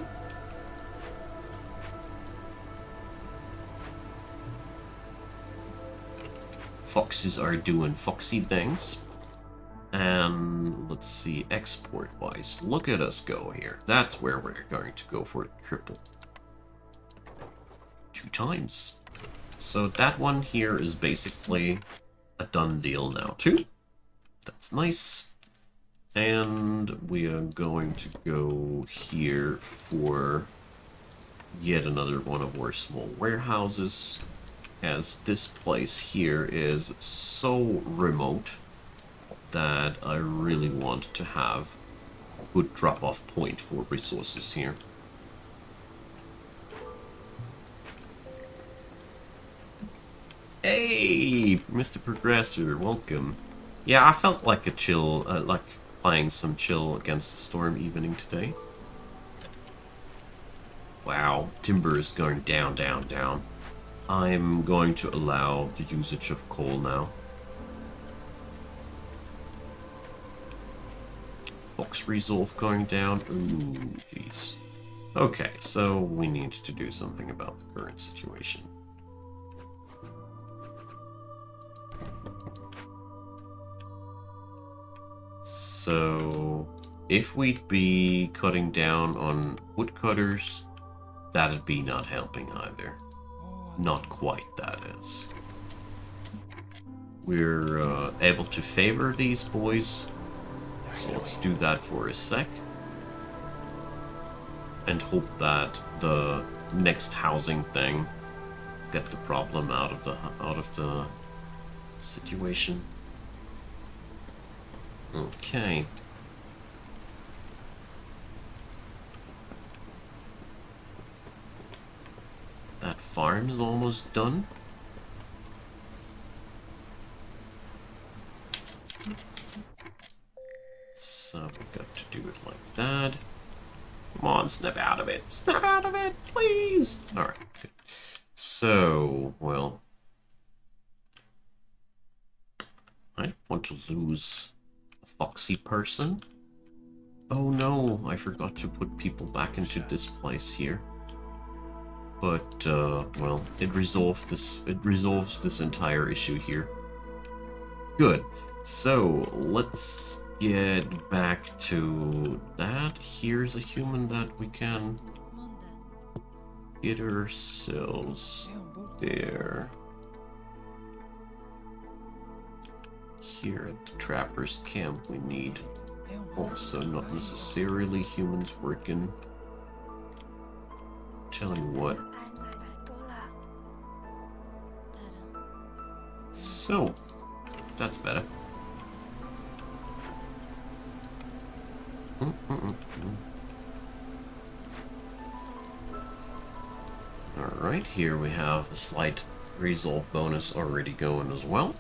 [SPEAKER 1] Foxes are doing foxy things. And let's see, export-wise. Look at us go here. That's where we're going to go for the triple. 2 times. So that one here is basically a done deal now too. That's nice. And we are going to go here for yet another one of our small warehouses, as this place here is so remote that I really want to have a good drop-off point for resources here. Hey, Mr. Progressor, welcome. Yeah, I felt like a chill, like playing some chill against the storm evening today. Wow, timber is going down, down, down. I'm going to allow the usage of coal now. Fox resolve going down. Ooh, jeez. Okay, so we need to do something about the current situation. So, if we'd be cutting down on woodcutters, that'd be not helping either. Not quite, that is. We're able to favor these boys, so let's do that for a sec. And hope that the next housing thing get the problem out of the situation. Okay. That farm is almost done. So we got to do it like that. Come on, snap out of it! Snap out of it, please! Alright, good. So, well, I don't want to lose a foxy person. Oh no, I forgot to put people back into this place here. But, well, it resolves this entire issue here. Good. So, let's get back to that. Here's a human that we can get ourselves there. Here at the trapper's camp we need also not necessarily humans working. Tell you what. So, that's better. Alright, here we have the slight resolve bonus already going as well.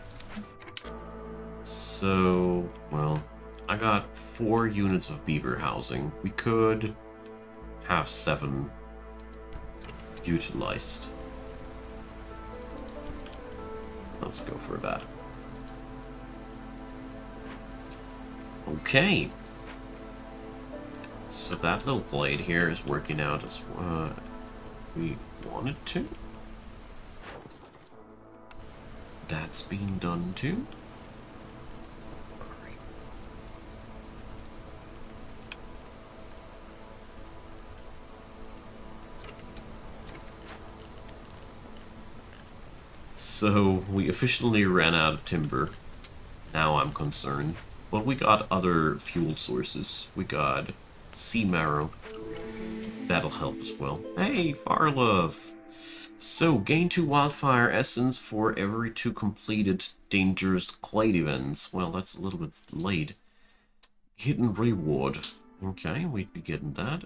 [SPEAKER 1] So, well, I got 4 units of beaver housing. We could have 7 utilized. Let's go for that. Okay. So that little glade here is working out as we wanted to. That's being done too. Alright. So we officially ran out of timber. Now I'm concerned. But we got other fuel sources. We got sea marrow. That'll help as well. Hey, Farlove! So, gain 2 wildfire essence for every 2 completed dangerous glade events. Well, that's a little bit late. Hidden reward. Okay, we'd be getting that.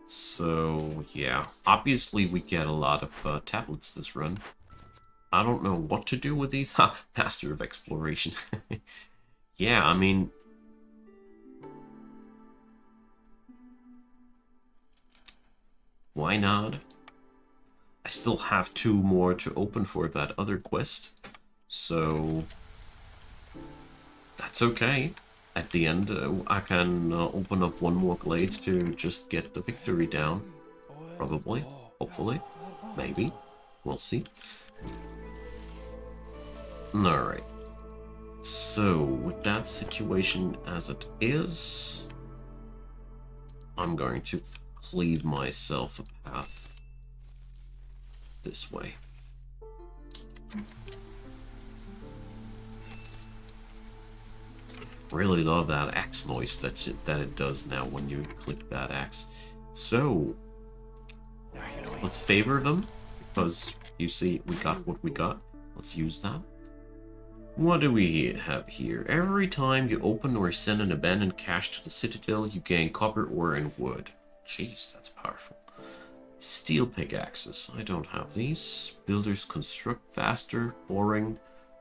[SPEAKER 1] So, yeah. Obviously, we get a lot of tablets this run. I don't know what to do with these. Ha! Master of Exploration. Yeah, I mean... why not? I still have 2 more to open for that other quest. So... that's okay. At the end, I can open up 1 more glade to just get the victory down. Probably. Hopefully. Maybe. We'll see. Alright. So, with that situation as it is, I'm going to cleave myself a path this way. Really love that axe noise that it does now when you click that axe. So, let's favor them, because you see, we got what we got. Let's use that. What do we have here? Every time you open or send an abandoned cache to the Citadel, you gain copper ore and wood. Jeez, that's powerful. Steel pickaxes. I don't have these. Builders construct faster. Boring.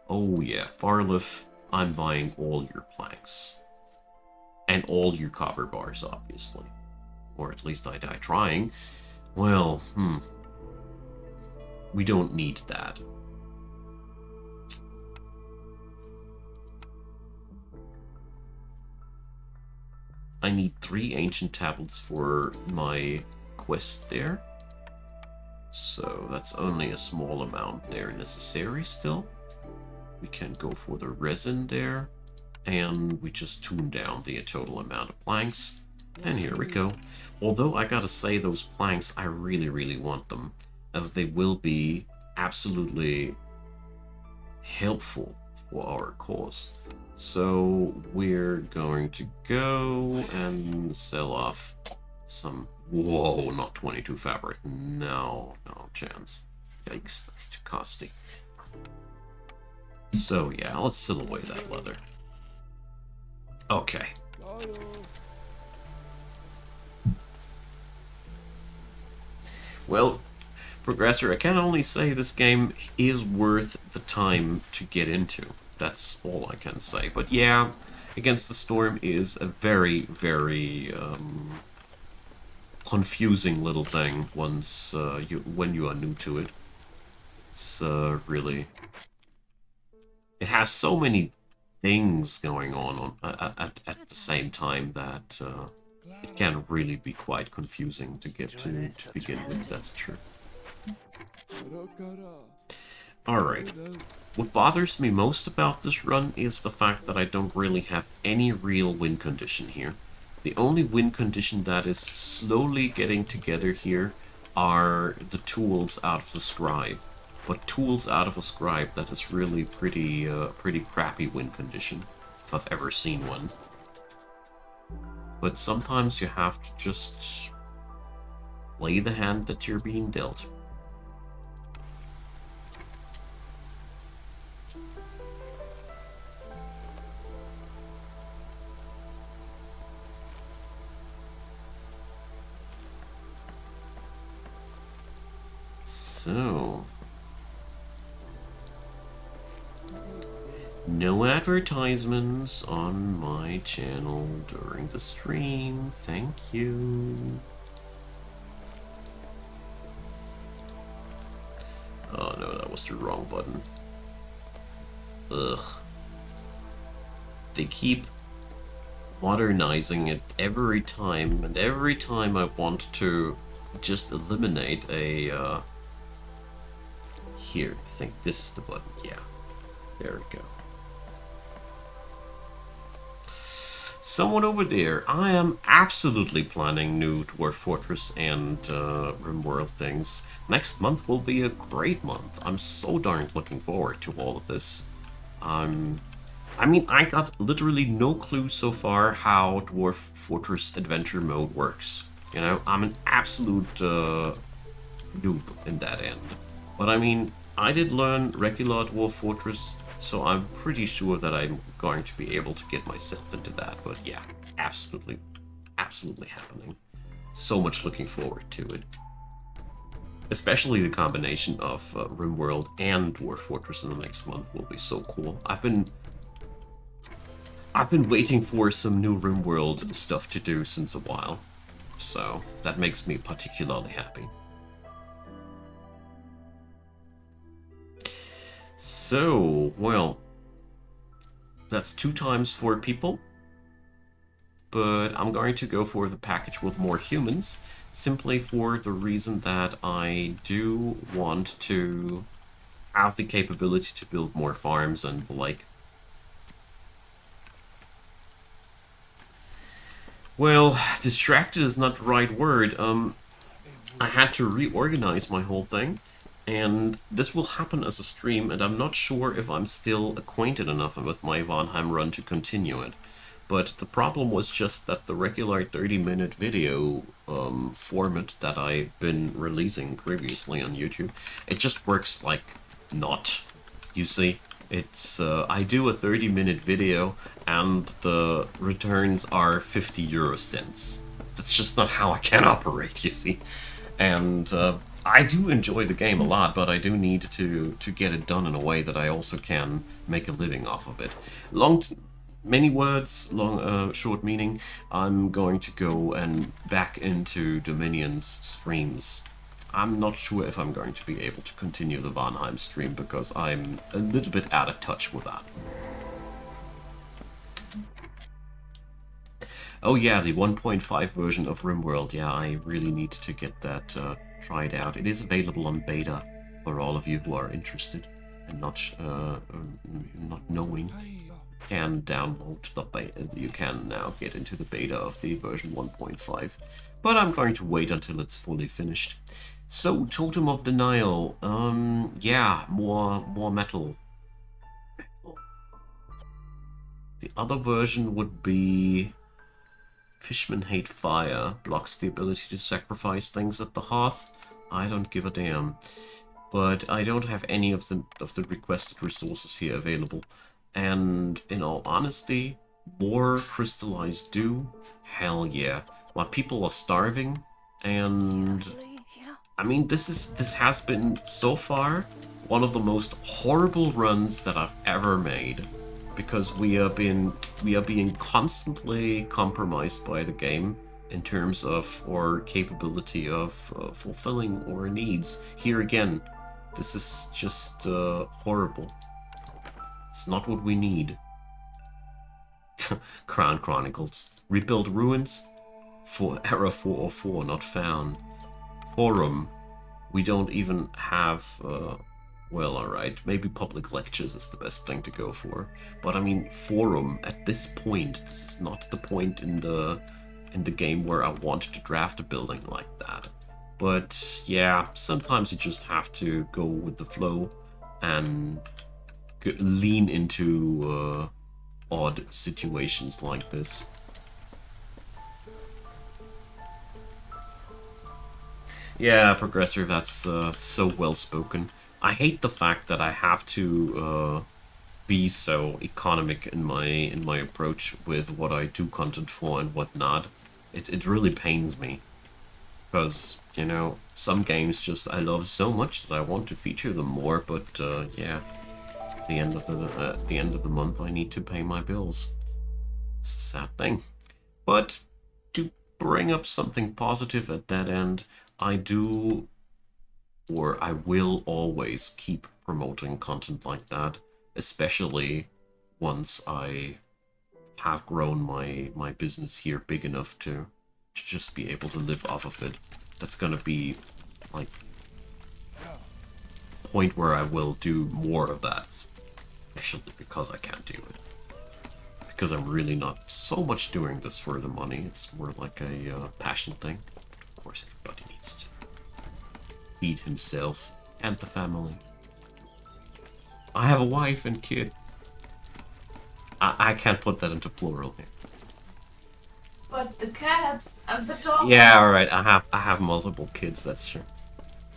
[SPEAKER 1] Oh yeah, Farliff. I'm buying all your planks. And all your copper bars, obviously. Or at least I die trying. Well, we don't need that. I need 3 ancient tablets for my quest there. So that's only a small amount there necessary still. We can go for the resin there. And we just tune down the total amount of planks. And here we go. Although I gotta say, those planks, I really, really want them, as they will be absolutely helpful for our cause. So we're going to go and sell off some... Whoa, not 22 fabric. No chance. Yikes, that's too costly. So yeah, let's sell away that leather. Okay. Well, Progressor, I can only say this game is worth the time to get into. That's all I can say. But yeah, Against the Storm is a very, very confusing little thing once when you are new to it. It's really... It has so many things going on at the same time that it can really be quite confusing to get to begin with. That's true. Alright. What bothers me most about this run is the fact that I don't really have any real win condition here. The only win condition that is slowly getting together here are the tools out of the scribe. But tools out of a scribe, that is really pretty crappy win condition, if I've ever seen one. But sometimes you have to just play the hand that you're being dealt. So... no advertisements on my channel during the stream. Thank you. Oh no, that was the wrong button. Ugh. They keep modernizing it every time, and every time I want to just eliminate a... Here, I think this is the button. Yeah. There we go. Someone over there. I am absolutely planning new Dwarf Fortress and RimWorld things. Next month will be a great month. I'm so darn looking forward to all of this. I mean, I got literally no clue so far how Dwarf Fortress Adventure Mode works. You know, I'm an absolute noob in that end. But I mean, I did learn regular Dwarf Fortress, so I'm pretty sure that I'm going to be able to get myself into that. But yeah, absolutely happening. So much looking forward to it. Especially the combination of RimWorld and Dwarf Fortress in the next month will be so cool. I've been waiting for some new RimWorld stuff to do since a while, so that makes me particularly happy. So, well, that's 2 times 4 people, but I'm going to go for the package with more humans, simply for the reason that I do want to have the capability to build more farms and the like. Well, distracted is not the right word. I had to reorganize my whole thing. And this will happen as a stream, and I'm not sure if I'm still acquainted enough with my Valheim run to continue it. But the problem was just that the regular 30-minute video format that I've been releasing previously on YouTube, it just works like not. You see, it's I do a 30-minute video and the returns are 50 euro cents. That's just not how I can operate, you see. And I do enjoy the game a lot, but I do need to get it done in a way that I also can make a living off of it. Many words, short meaning. I'm going to go and back into Dominion's streams. I'm not sure if I'm going to be able to continue the Valheim stream because I'm a little bit out of touch with that. Oh yeah, the 1.5 version of RimWorld. Yeah, I really need to get that tried out. It is available on beta for all of you who are interested and not knowing. Can download the beta. You can now get into the beta of the version 1.5, but I'm going to wait until it's fully finished. So, Totem of Denial. Yeah, more metal. The other version would be Fishmen Hate Fire. Blocks the ability to sacrifice things at the hearth. I don't give a damn. But I don't have any of the requested resources here available. And in all honesty, more crystallized dew? Hell yeah. While people are starving, and I mean this has been so far one of the most horrible runs that I've ever made. Because we are being constantly compromised by the game in terms of our capability of fulfilling our needs. Here again, this is just horrible. It's not what we need. Crown Chronicles. Rebuild ruins? For Error 404 not found. Forum. We don't even have... well, alright. Maybe public lectures is the best thing to go for. But I mean, forum, at this point, this is not the point in the game where I want to draft a building like that. But yeah, sometimes you just have to go with the flow and lean into odd situations like this. Yeah, Progressor, that's so well spoken. I hate the fact that I have to be so economic in my approach with what I do content for and what not. It really pains me. Because, you know, some games just I love so much that I want to feature them more, but yeah. At the end of the month, I need to pay my bills. It's a sad thing. But to bring up something positive at that end, I do, or I will always keep promoting content like that, especially once I have grown my business here big enough to just be able to live off of it. That's gonna be like a point where I will do more of that. Especially because I can't do it. Because I'm really not so much doing this for the money. It's more like a passion thing. But of course, everybody needs to feed himself and the family. I have a wife and kid. I can't put that into plural here.
[SPEAKER 3] But the cats and the dog.
[SPEAKER 1] Yeah, alright. I have multiple kids. That's true.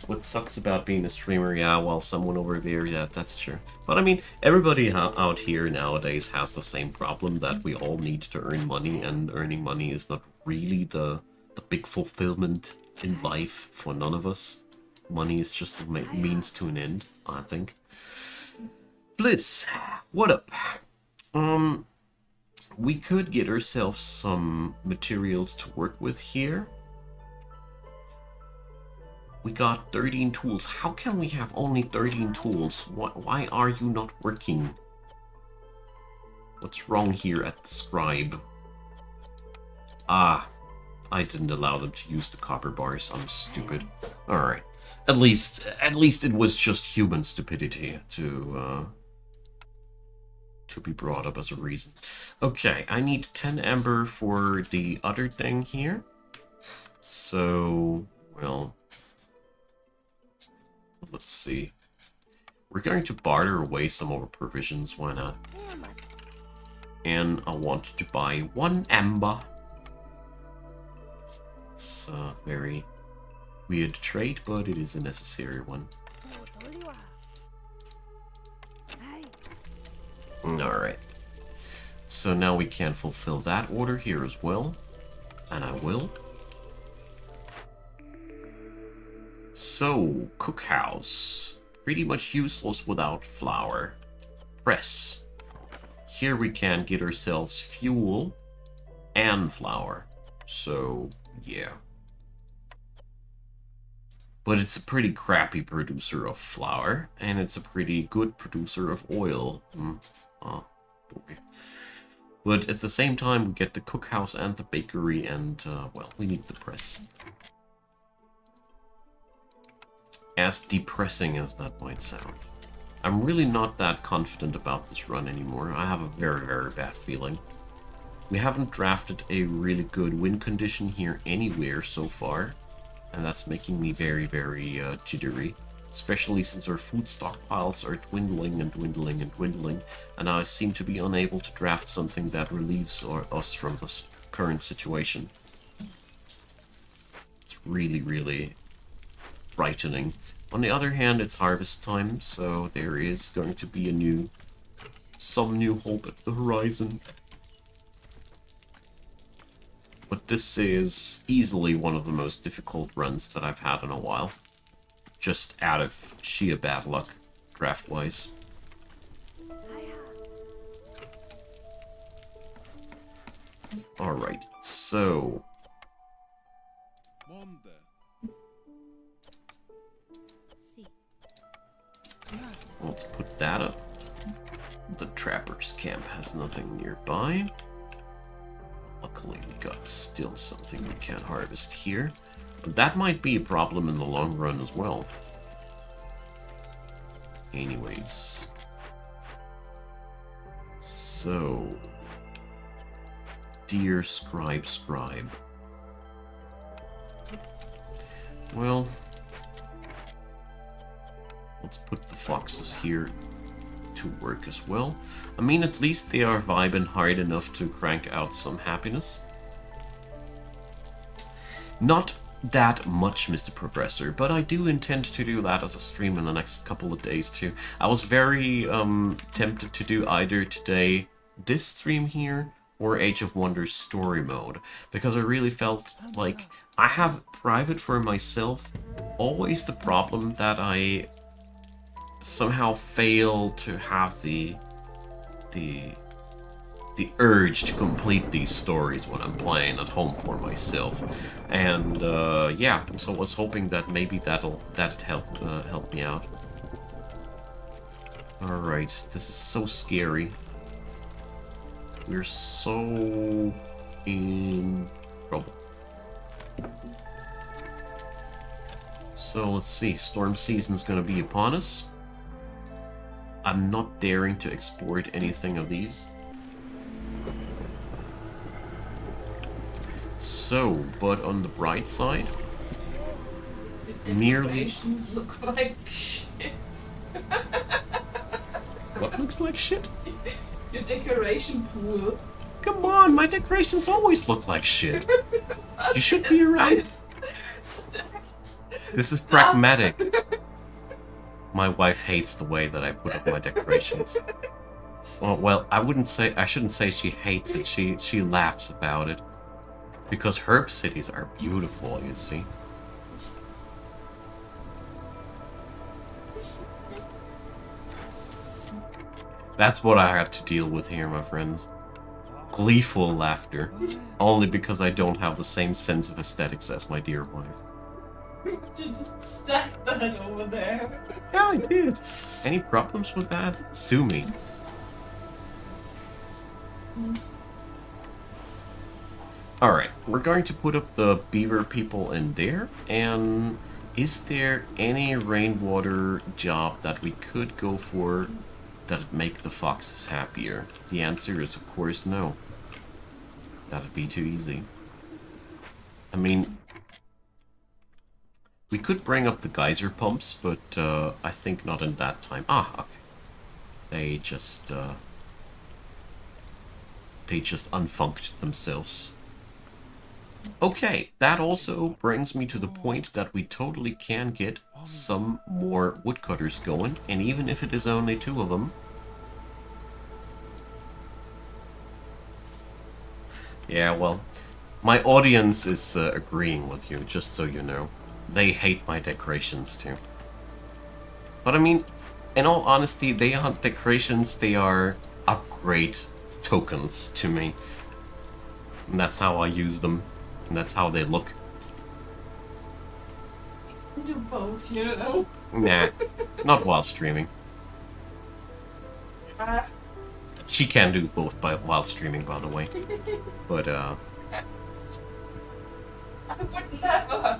[SPEAKER 1] What sucks about being a streamer, yeah, while someone over there, yeah, that's true. But I mean, everybody out here nowadays has the same problem that we all need to earn money, and earning money is not really the big fulfillment in life for none of us. Money is just a means to an end, I think. Bliss, what up? We could get ourselves some materials to work with here. We got 13 tools. How can we have only 13 tools? Why are you not working? What's wrong here at the scribe? Ah, I didn't allow them to use the copper bars. I'm stupid. Alright. At least it was just human stupidity to be brought up as a reason. Okay, I need 10 amber for the other thing here. So, well... let's see. We're going to barter away some of our provisions, why not? And I want to buy 1 amber. It's a very weird trade, but it is a necessary one. Alright. So now we can fulfill that order here as well. And I will. So, cookhouse. Pretty much useless without flour. Press. Here we can get ourselves fuel and flour. So, yeah. But it's a pretty crappy producer of flour, and it's a pretty good producer of oil. Okay. But at the same time, we get the cookhouse and the bakery, and, well, we need the press. As depressing as that might sound. I'm really not that confident about this run anymore. I have a very, very bad feeling. We haven't drafted a really good win condition here anywhere so far. And that's making me very, very jittery. Especially since our food stockpiles are dwindling and dwindling and dwindling. And I seem to be unable to draft something that relieves us from this current situation. It's really, really frightening. On the other hand, it's harvest time, so there is going to be some new hope at the horizon. But this is easily one of the most difficult runs that I've had in a while. Just out of sheer bad luck, draft-wise. Alright, so... let's put that up. The trapper's camp has nothing nearby. Luckily, we got still something we can harvest here. But that might be a problem in the long run as well. Anyways. So... dear scribe. Well... let's put the foxes here to work as well. I mean, at least they are vibing hard enough to crank out some happiness. Not that much, Mr. Progressor, but I do intend to do that as a stream in the next couple of days too. I was very tempted to do either today this stream here or Age of Wonders story mode, because I really felt like I have private for myself always the problem that I somehow fail to have the urge to complete these stories when I'm playing at home for myself, and yeah, so I was hoping that maybe that'd help me out. All right, this is so scary. We're so in trouble. So let's see, storm season's gonna be upon us. I'm not daring to export anything of these. So, but on the bright side,
[SPEAKER 3] The decorations look like shit.
[SPEAKER 1] What looks like shit?
[SPEAKER 3] Your decoration pool.
[SPEAKER 1] Come on, my decorations always look like shit. You should be around.
[SPEAKER 3] Stacked.
[SPEAKER 1] This is pragmatic. My wife hates the way that I put up my decorations. Well, I shouldn't say she hates it. She laughs about it. Because herb cities are beautiful, you see. That's what I had to deal with here, my friends. Gleeful laughter. Only because I don't have the same sense of aesthetics as my dear wife.
[SPEAKER 3] You just stacked that over there.
[SPEAKER 1] Yeah, I did. Any problems with that? Sue me. Alright, we're going to put up the beaver people in there, and is there any rainwater job that we could go for that'd make the foxes happier? The answer is, of course, no. That'd be too easy. I mean, we could bring up the geyser pumps, but I think not in that time. Ah, okay. They just they just unfunked themselves. Okay, that also brings me to the point that we totally can get some more woodcutters going, and even if it is only 2 of them. Yeah, well, my audience is agreeing with you, just so you know. They hate my decorations too. But I mean, in all honesty, they aren't decorations, they are upgrade tokens to me. And that's how I use them. And that's how they look.
[SPEAKER 3] Do both, you know?
[SPEAKER 1] Nah, not while streaming. She can do both while streaming, by the way. But,
[SPEAKER 3] I would never.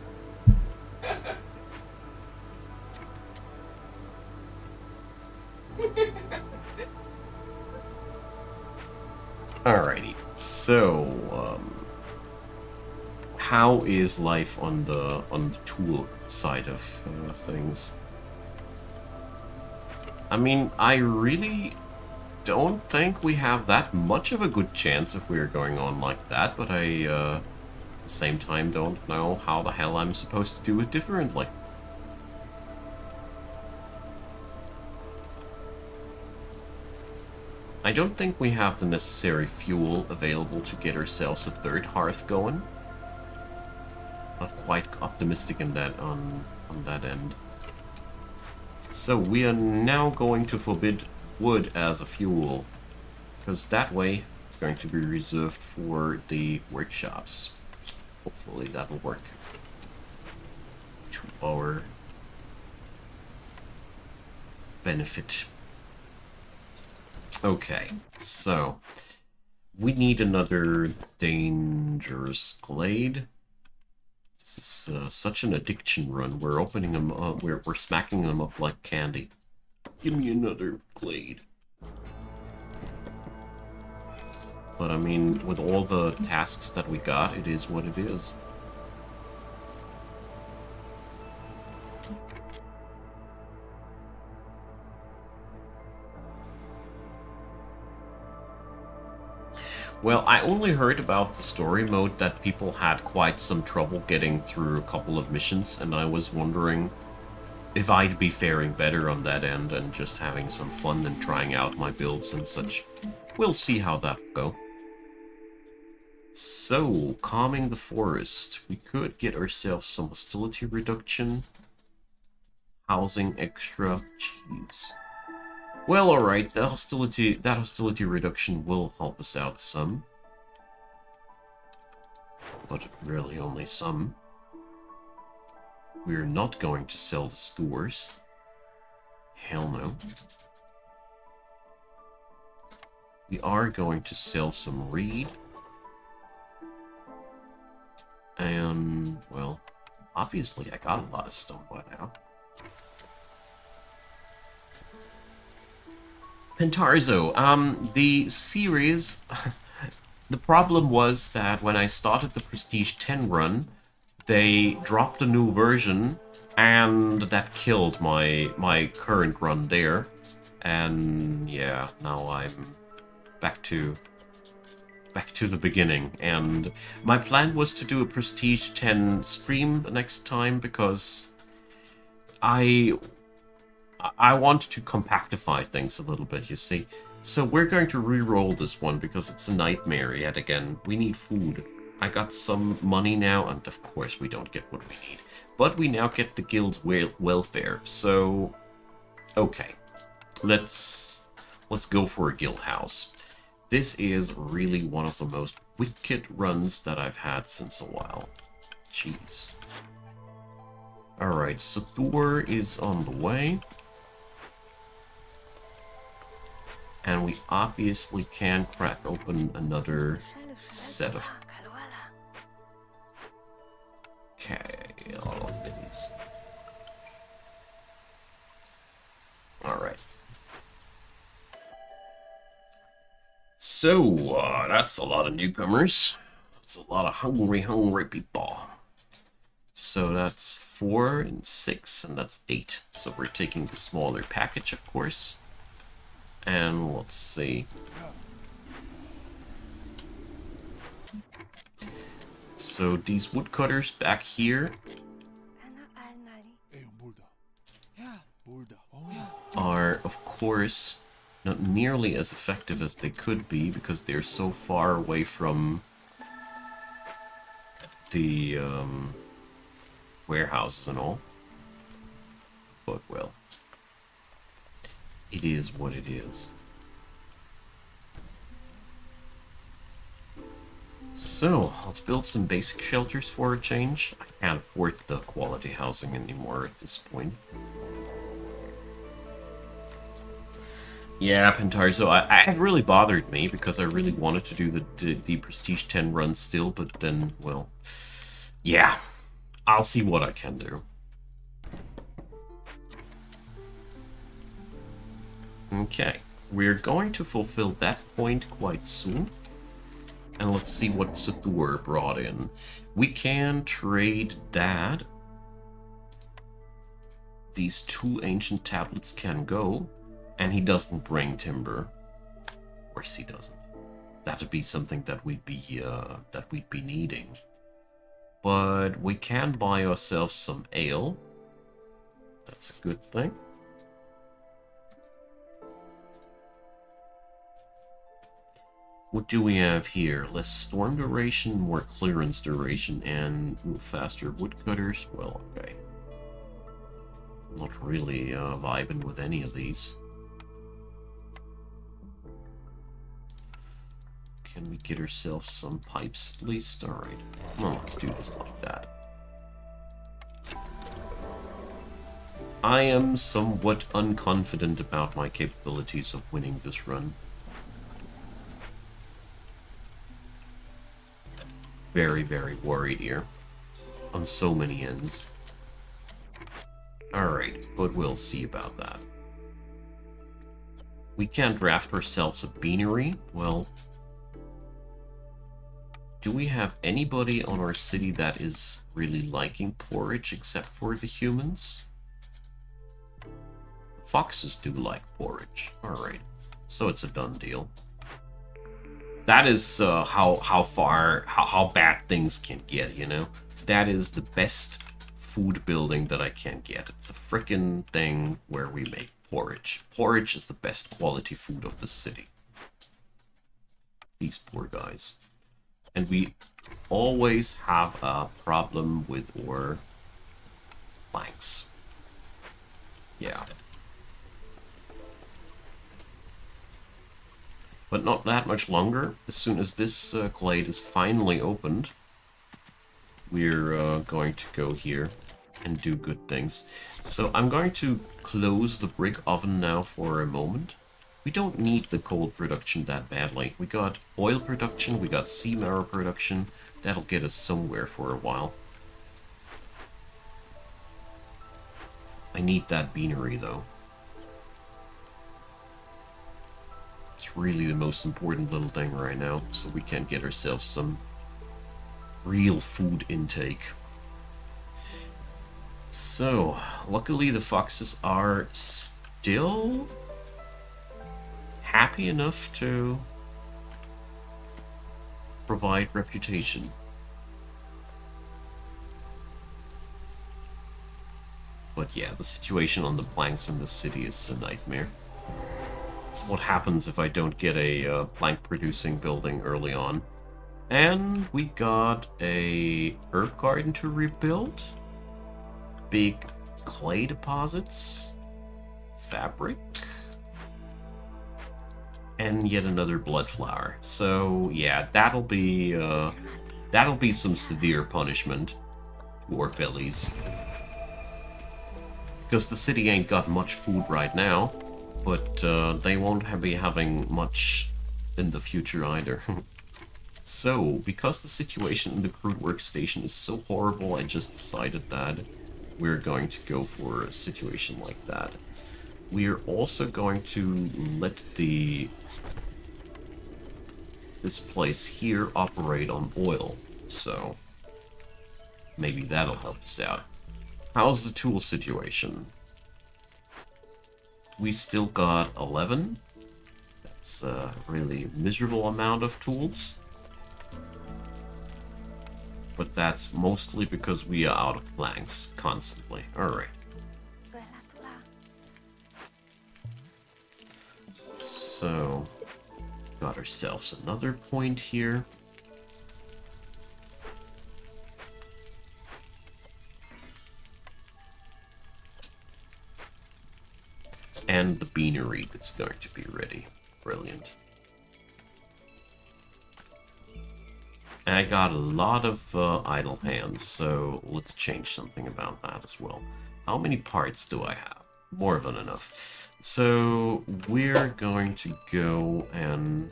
[SPEAKER 1] alrighty. So, how is life on the tool side of things? I mean, I really don't think we have that much of a good chance if we're going on like that, but I, at the same time, don't know how the hell I'm supposed to do it differently. I don't think we have the necessary fuel available to get ourselves a 3rd hearth going. Not quite optimistic in that on that end. So we are now going to forbid wood as a fuel, because that way it's going to be reserved for the workshops. Hopefully that'll work to our benefit. Okay, so we need another dangerous glade. This is such an addiction run. We're opening them up. We're smacking them up like candy. Give me another glade. But I mean, with all the tasks that we got, it is what it is. Well, I only heard about the story mode that people had quite some trouble getting through a couple of missions, and I was wondering if I'd be faring better on that end and just having some fun and trying out my builds and such. We'll see how that will go. So, calming the forest. We could get ourselves some hostility reduction. Housing extra. Jeez. Well, alright, that hostility reduction will help us out some. But really only some. We're not going to sell the skewers. Hell no. We are going to sell some reed. And, well, obviously I got a lot of stone by now. Pentarzo, the series, the problem was that when I started the Prestige 10 run, they dropped a new version, and that killed my current run there. And yeah, now I'm back to the beginning. And my plan was to do a Prestige 10 stream the next time, because I want to compactify things a little bit, you see. So we're going to re-roll this one because it's a nightmare yet again. We need food. I got some money now, and of course we don't get what we need. But we now get the guild's welfare, so... okay. Let's go for a guild house. This is really one of the most wicked runs that I've had since a while. Jeez. Alright, Sathur is on the way. And we obviously can crack open another set of... okay, all of these. Alright. So, that's a lot of newcomers. That's a lot of hungry people. So that's 4 and 6, and that's 8. So we're taking the smaller package, of course. And let's see. So these woodcutters back here are, of course, not nearly as effective as they could be because they're so far away from the warehouses and all. But, well, it is what it is. So, let's build some basic shelters for a change. I can't afford the quality housing anymore at this point. Yeah, Pentarzo, it really bothered me because I really wanted to do the Prestige 10 run still, but then, well, yeah, I'll see what I can do. Okay, we're going to fulfill that point quite soon. And let's see what Satur brought in. We can trade that. These 2 ancient tablets can go. And he doesn't bring timber. Of course he doesn't. That'd be something that we'd be needing. But we can buy ourselves some ale. That's a good thing. What do we have here? Less storm duration, more clearance duration, and faster woodcutters. Well, okay. Not really vibing with any of these. Can we get ourselves some pipes at least? Alright. Well, let's do this like that. I am somewhat unconfident about my capabilities of winning this run. Very, very worried here. On so many ends. Alright, but we'll see about that. We can't draft ourselves a beanery. Well, do we have anybody on our city that is really liking porridge except for the humans? Foxes do like porridge. Alright, so it's a done deal. That is how bad things can get, you know? That is the best food building that I can get. It's a frickin' thing where we make porridge. Porridge is the best quality food of the city. These poor guys. And we always have a problem with our planks. Yeah. But not that much longer. As soon as this glade is finally opened, we're going to go here and do good things. So I'm going to close the brick oven now for a moment. We don't need the coal production that badly. We got oil production, we got sea marrow production. That'll get us somewhere for a while. I need that beanery though. It's really the most important little thing right now, so we can get ourselves some real food intake. So, luckily the foxes are still happy enough to provide reputation. But yeah, the situation on the planks in the city is a nightmare. It's what happens if I don't get a plank producing building early on. And we got a herb garden to rebuild. Big clay deposits. Fabric. And yet another blood flower. So yeah, that'll be some severe punishment to our bellies. Because the city ain't got much food right now. But they won't be having much in the future either. So, because the situation in the crude workstation is so horrible, I just decided that we're going to go for a situation like that. We are also going to let this place here operate on oil. So, maybe that'll help us out. How's the tool situation? We still got 11. That's a really miserable amount of tools. but that's mostly because we are out of planks constantly. Alright. So, got ourselves another point here. And the beanery is going to be ready. Brilliant. And I got a lot of idle hands, so let's change something about that as well. How many parts do I have? More than enough. So we're going to go and...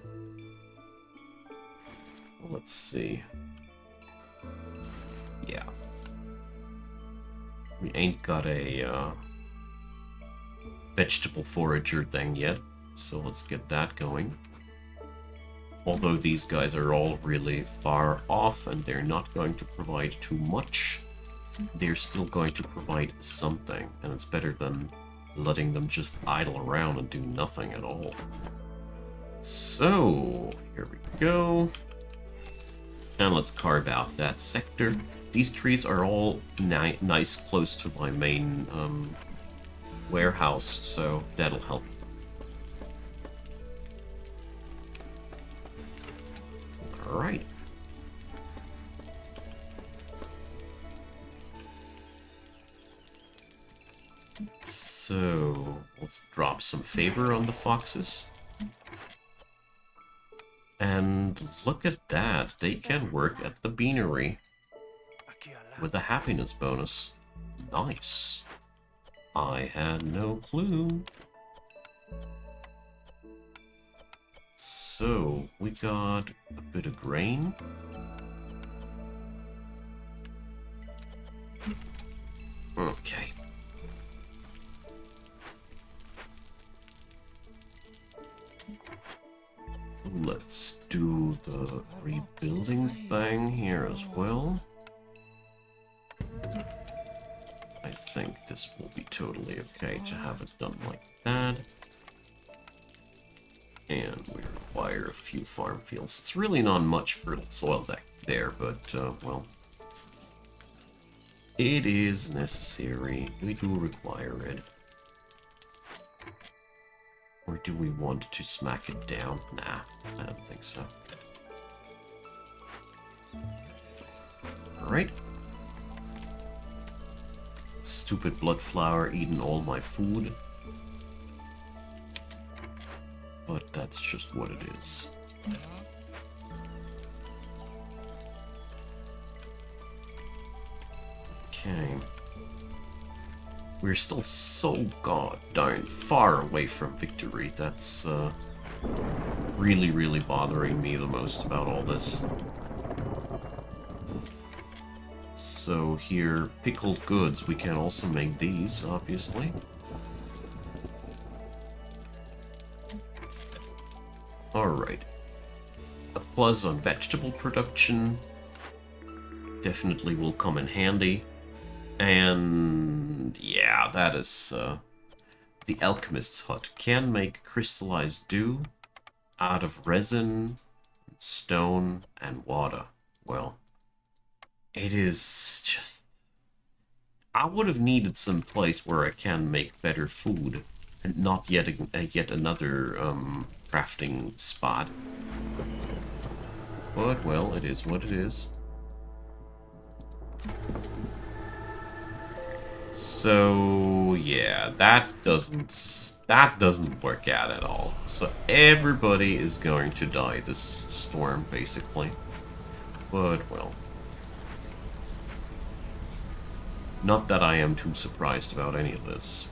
[SPEAKER 1] let's see. Yeah. We ain't got a vegetable forager thing yet, so let's get that going. Although these guys are all really far off and they're not going to provide too much, they're still going to provide something, and it's better than letting them just idle around and do nothing at all. So, here we go. And let's carve out that sector. These trees are all nice close to my main warehouse, so that'll help. Alright. So, let's drop some favor on the foxes. And look at that, they can work at the beanery with a happiness bonus. Nice. I had no clue. So, we got a bit of grain. Okay. Let's do the rebuilding thing here as well. I think this will be totally okay to have it done like that. And we require a few farm fields. It's really not much fertile soil there, but, well, it is necessary. We do require it. Or do we want to smack it down? Nah, I don't think so. Alright. Stupid blood flower eating all my food. But that's just what it is. Okay. We're still so goddamn far away from victory. That's really, really bothering me the most about all this. So here, pickled goods. We can also make these, obviously. Alright. A plus on vegetable production definitely will come in handy. And yeah, that is the alchemist's hut. Can make crystallized dew out of resin, stone, and water. Well, it is just... I would have needed some place where I can make better food, and not yet another crafting spot. But well, it is what it is. So yeah, that doesn't work out at all. So everybody is going to die this storm, basically. But well, not that I am too surprised about any of this.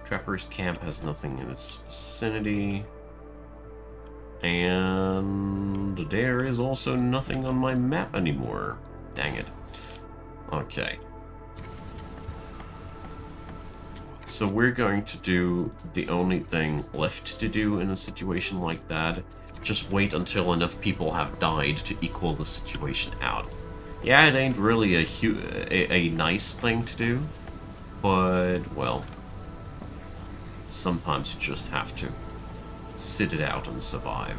[SPEAKER 1] Trapper's camp has nothing in its vicinity. And there is also nothing on my map anymore. Dang it. Okay. So we're going to do the only thing left to do in a situation like that. Just wait until enough people have died to equal the situation out. Yeah, it ain't really a nice thing to do, but, well, sometimes you just have to sit it out and survive.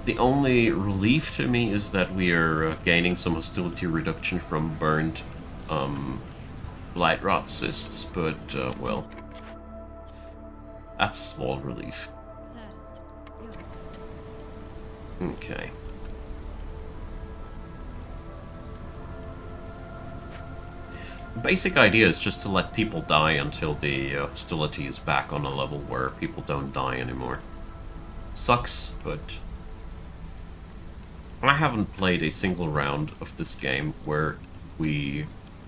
[SPEAKER 1] The only relief to me is that we are gaining some hostility reduction from burned blight rot cysts, but, well, that's a small relief. Okay. Basic idea is just to let people die until the hostility is back on a level where people don't die anymore. Sucks, but I haven't played a single round of this game where we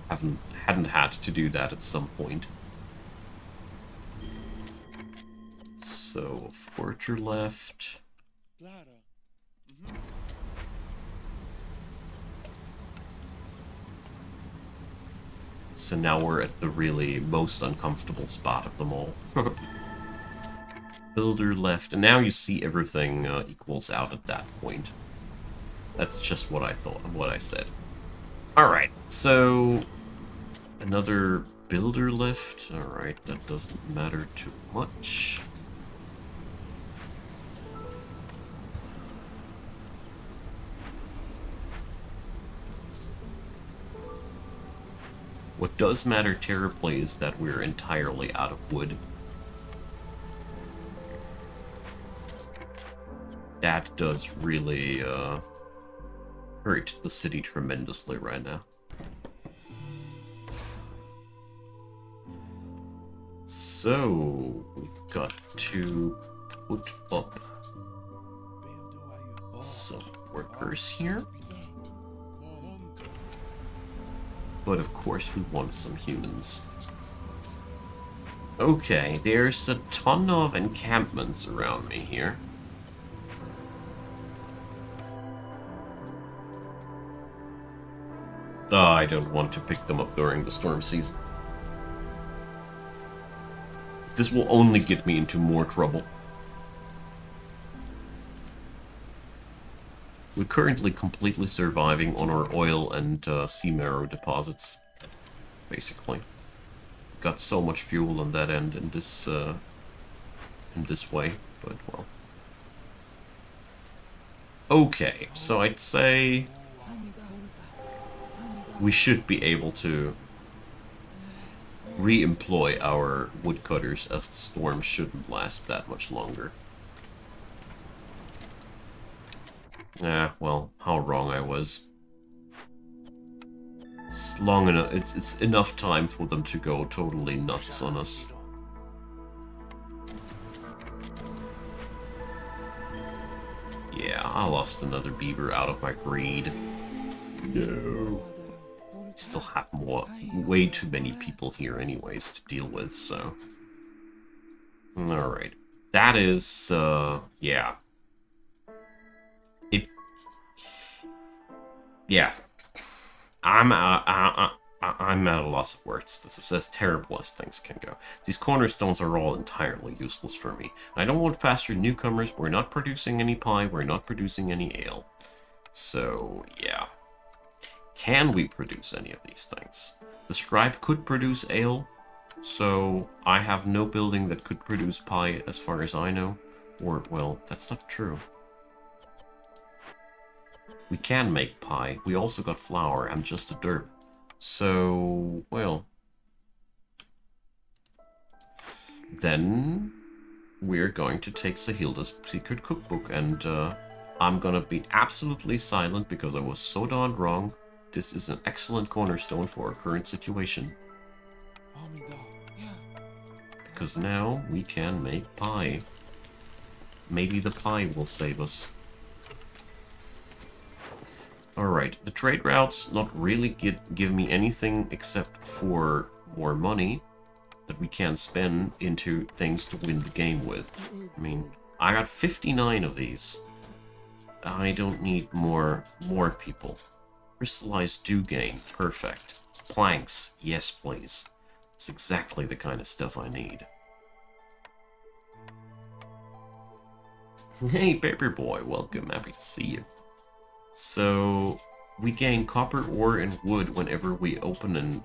[SPEAKER 1] hadn't had to do that at some point. So, Forger left. So now we're at the really most uncomfortable spot of them all. Builder left, and now you see everything equals out at that point. That's just what I thought, what I said. Alright, so another builder left. Alright, that doesn't matter too much. What does matter terribly is that we're entirely out of wood. That does really hurt the city tremendously right now. So, we got to put up some workers here. But of course we want some humans. Okay, there's a ton of encampments around me here. Oh, I don't want to pick them up during the storm season. This will only get me into more trouble. We're currently completely surviving on our oil and sea marrow deposits, basically. Got so much fuel on that end in this way, but well. Okay, so I'd say we should be able to re-employ our woodcutters, as the storm shouldn't last that much longer. Well, how wrong I was. It's long enough. It's enough time for them to go totally nuts on us. Yeah, I lost another beaver out of my greed. No. Still have way too many people here anyways to deal with, so. Alright. That is, yeah. Yeah. I'm at a loss of words. This is as terrible as things can go. These cornerstones are all entirely useless for me. I don't want faster newcomers. We're not producing any pie. We're not producing any ale. So, yeah. Can we produce any of these things? The scribe could produce ale, so I have no building that could produce pie as far as I know. Or, well, that's not true. We can make pie. We also got flour. I'm just a derp. So, well. Then we're going to take Sahilda's secret cookbook, and I'm gonna be absolutely silent because I was so darn wrong. This is an excellent cornerstone for our current situation. Because now we can make pie. Maybe the pie will save us. Alright, the trade routes not really give me anything except for more money that we can spend into things to win the game with. I mean, I got 59 of these. I don't need more people. Crystallized dew gain, perfect. Planks, yes please. It's exactly the kind of stuff I need. Hey Paper Boy, welcome, happy to see you. So, we gain copper ore and wood whenever we open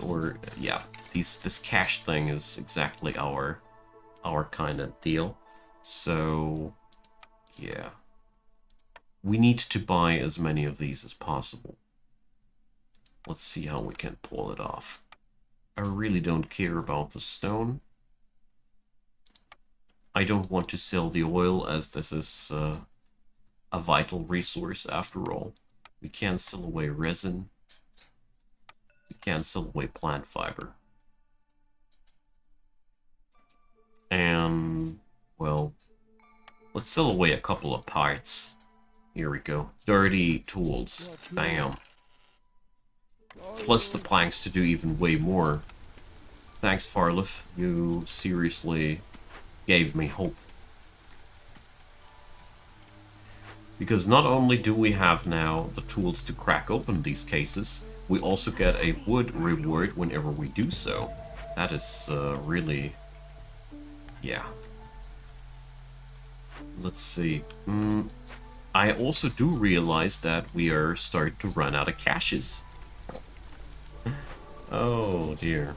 [SPEAKER 1] yeah, this cache thing is exactly our kind of deal. So, yeah. we need to buy as many of these as possible. Let's see how we can pull it off. I really don't care about the stone. I don't want to sell the oil, as this is a vital resource after all. We can't sell away resin. We can't sell away plant fiber. And, well, let's sell away a couple of parts. Here we go. Dirty tools. Bam. Plus the planks to do even way more. Thanks, Farlif. You seriously gave me hope. Because not only do we have now the tools to crack open these cases, we also get a wood reward whenever we do so. That is really... yeah. Let's see. I also do realize that we are starting to run out of caches. Oh dear.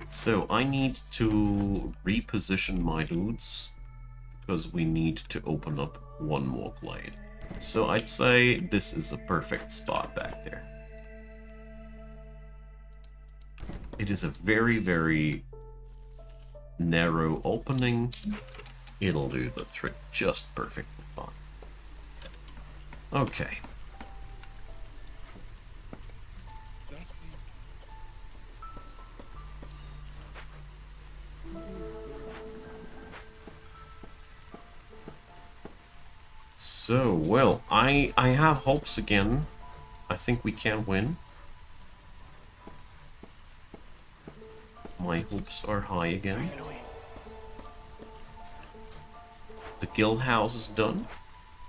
[SPEAKER 1] So I need to reposition my dudes because we need to open up one more glade. So I'd say this is a perfect spot back there. It is a very, very narrow opening. It'll do the trick just perfectly fine. Okay. So, well, I have hopes again. I think we can win. My hopes are high again. The guild house is done.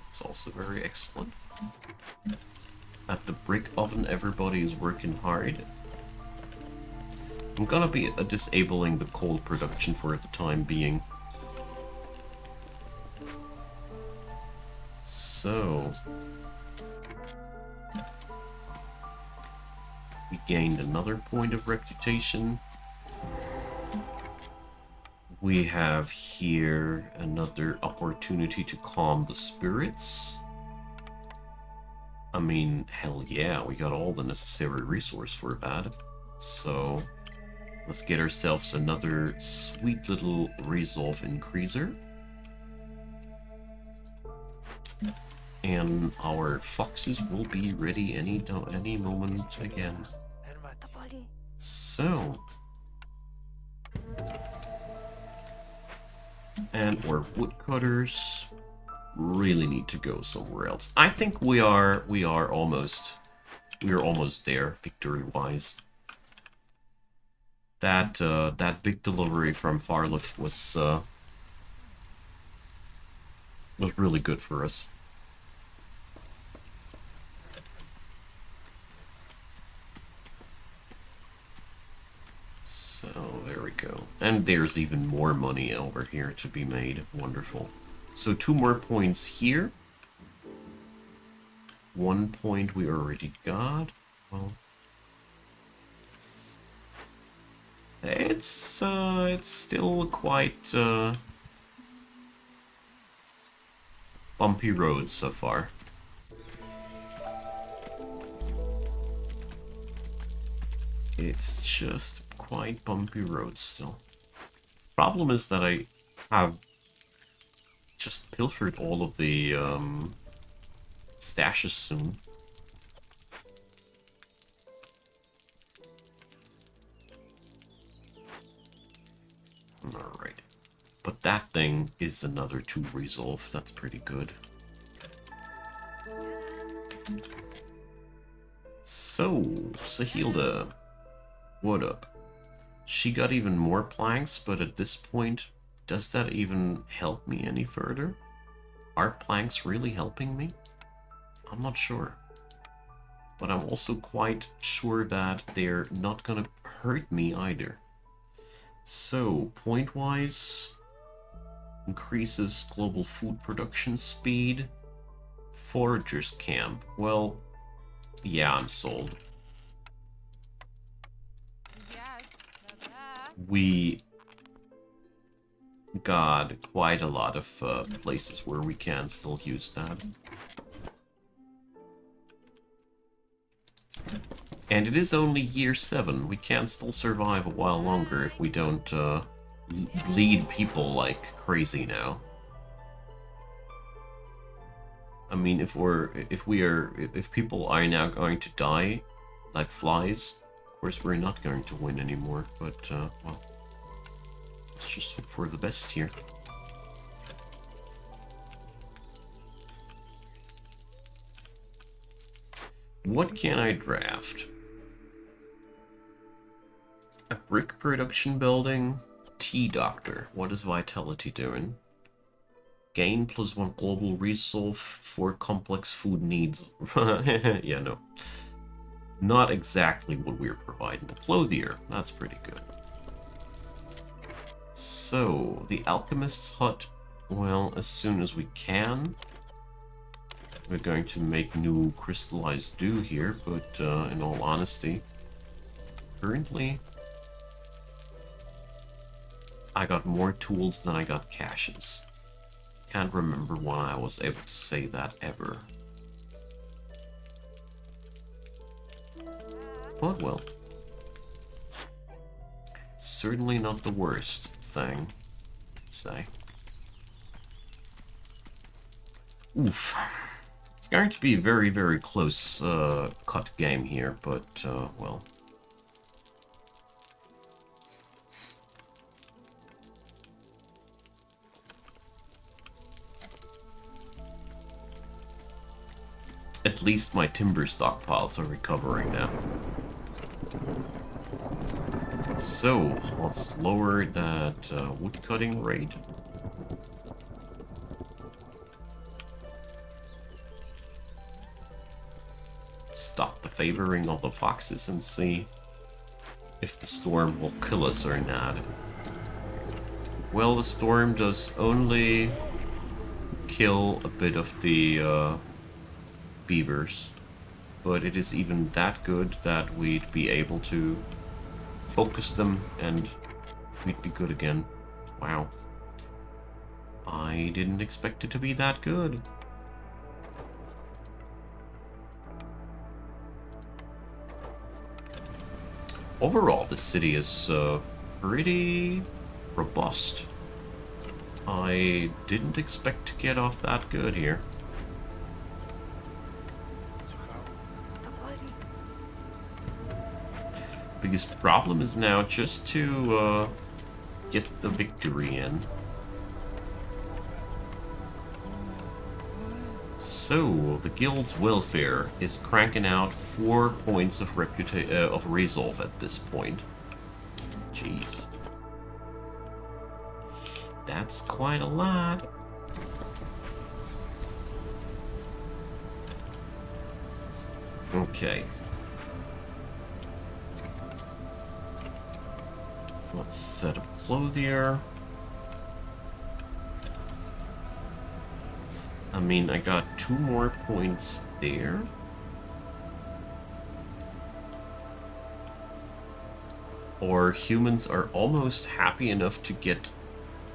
[SPEAKER 1] It's also very excellent. At the brick oven, everybody is working hard. I'm gonna be disabling the coal production for the time being. So, we gained another point of reputation. We have here another opportunity to calm the spirits. I mean, hell yeah, we got all the necessary resource for that. So, let's get ourselves another sweet little resolve increaser. And our foxes will be ready any moment again. So, and our woodcutters really need to go somewhere else. I think we are almost there victory-wise. That big delivery from Farlif was really good for us. So, there we go. And there's even more money over here to be made. Wonderful. So, 2 more points here. 1 point we already got. Well, it's still quite bumpy road so far. It's just quite bumpy road still. Problem is that I have just pilfered all of the stashes soon. Alright. But that thing is another 2 resolve. That's pretty good. So, Sahilda, what up? She got even more planks, but at this point, does that even help me any further? Are planks really helping me? I'm not sure. But I'm also quite sure that they're not gonna hurt me either. So, point-wise, increases global food production speed. Foragers camp. Well, yeah, I'm sold. We got quite a lot of places where we can still use that. And it is only year 7. We can still survive a while longer if we don't bleed people like crazy now. I mean, if people are now going to die like flies, of course we're not going to win anymore. But well, let's just hope for the best here. What can I draft? A brick production building? Tea doctor. What is vitality doing? Gain +1 global resolve for complex food needs. Yeah, no. Not exactly what we're providing. A clothier. That's pretty good. So, the alchemist's hut. Well, as soon as we can. We're going to make new crystallized dew here, but in all honesty, currently I got more tools than I got caches. Can't remember when I was able to say that ever. But well, certainly not the worst thing, I'd say. Oof. It's going to be a very, very close cut game here, but, well. At least my timber stockpiles are recovering now. So, let's lower that wood cutting rate. Stop the favoring of the foxes and see if the storm will kill us or not. Well, the storm does only kill a bit of the beavers, but it is even that good that we'd be able to focus them and we'd be good again. Wow. I didn't expect it to be that good. Overall, the city is pretty robust. I didn't expect to get off that good here. Biggest problem is now just to get the victory in. So, the guild's welfare is cranking out 4 points of resolve at this point. Jeez. That's quite a lot. Okay. Let's set up clothier. I mean, I got 2 more points there. Or humans are almost happy enough to get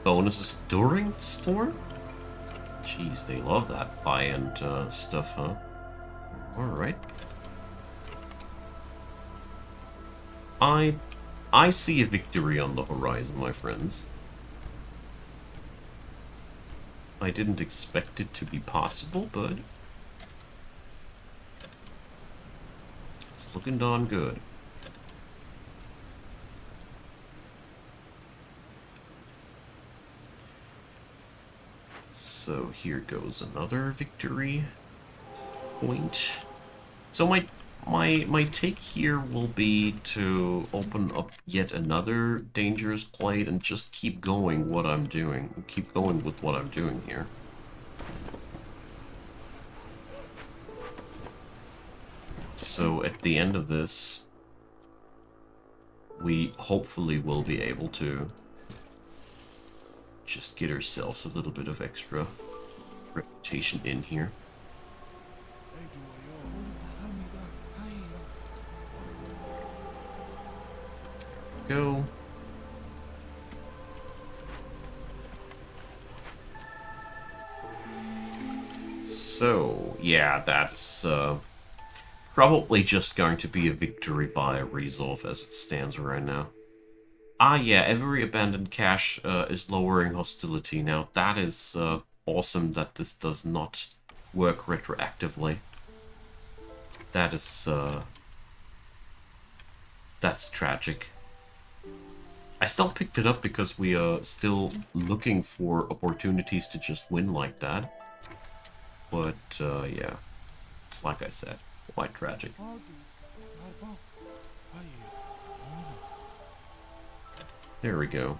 [SPEAKER 1] bonuses during the storm? Jeez, they love that high-end stuff, huh? Alright. I see a victory on the horizon, my friends. I didn't expect it to be possible, but it's looking darn good. So here goes another victory point. So my take here will be to open up yet another dangerous glade and just keep going what I'm doing. Keep going with what I'm doing here. So at the end of this, we hopefully will be able to just get ourselves a little bit of extra reputation in here. Go. So, yeah, that's probably just going to be a victory via resolve as it stands right now. Ah, yeah, every abandoned cache is lowering hostility. Now, that is awesome that this does not work retroactively. That is, that's tragic. I still picked it up because we are still looking for opportunities to just win like that. But, yeah, like I said, quite tragic. There we go.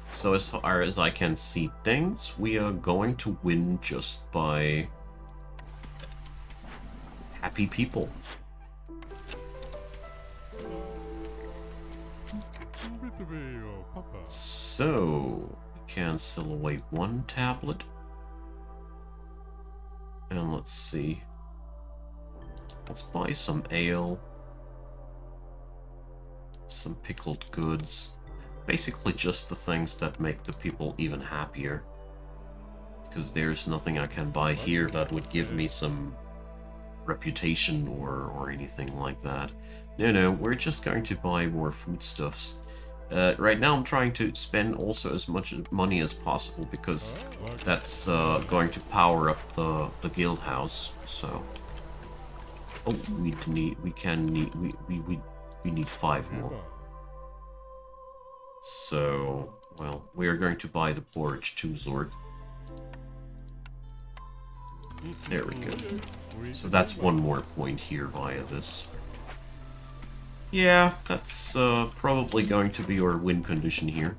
[SPEAKER 1] So as far as I can see things, we are going to win just by happy people. So, we can sell away one tablet. And let's see. Let's buy some ale. Some pickled goods. Basically just the things that make the people even happier. Because there's nothing I can buy here that would give me some reputation or anything like that. No, we're just going to buy more foodstuffs. Right now I'm trying to spend also as much money as possible because that's going to power up the guild house. So, oh, we need 5 more. So, well, we are going to buy the porridge too, Zorg. There we go. So that's 1 more point here via this. Yeah, that's probably going to be our win condition here.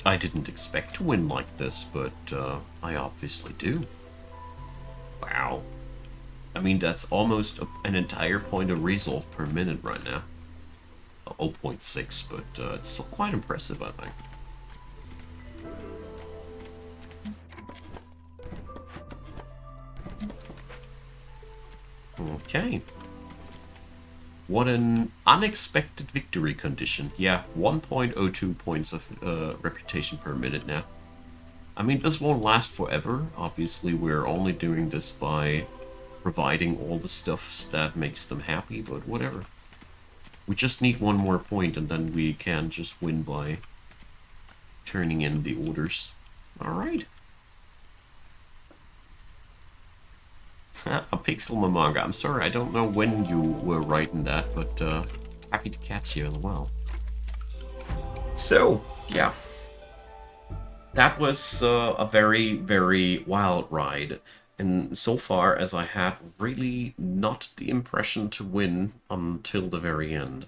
[SPEAKER 1] I didn't expect to win like this, but I obviously do. Wow. I mean, that's almost an entire point of resolve per minute right now. 0.6, but it's still quite impressive, I think. Okay. What an unexpected victory condition. Yeah, 1.02 points of reputation per minute now. I mean, this won't last forever. Obviously, we're only doing this by providing all the stuffs that makes them happy, but whatever. We just need 1 more point, and then we can just win by turning in the orders. Alright. A Pixel manga. I'm sorry, I don't know when you were writing that, but happy to catch you as well. So, yeah. That was a very, very wild ride. And so far as I had really not the impression to win until the very end.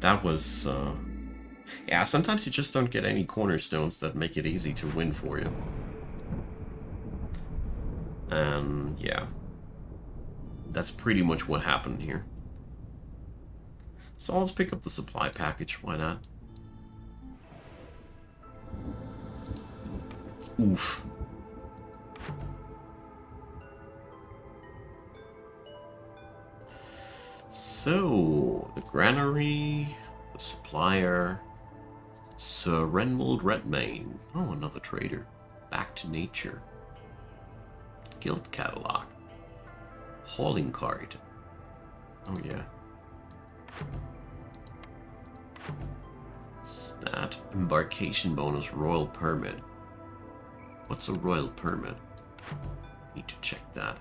[SPEAKER 1] That was, yeah, sometimes you just don't get any cornerstones that make it easy to win for you. And yeah, that's pretty much what happened here. So let's pick up the supply package, why not? Oof. So, the granary, the supplier, Sir Renwald Redmayne. Oh, another trader. Back to nature. Guild catalog. Hauling cart. Oh yeah. Stat. Embarkation bonus royal permit. What's a royal permit? Need to check that.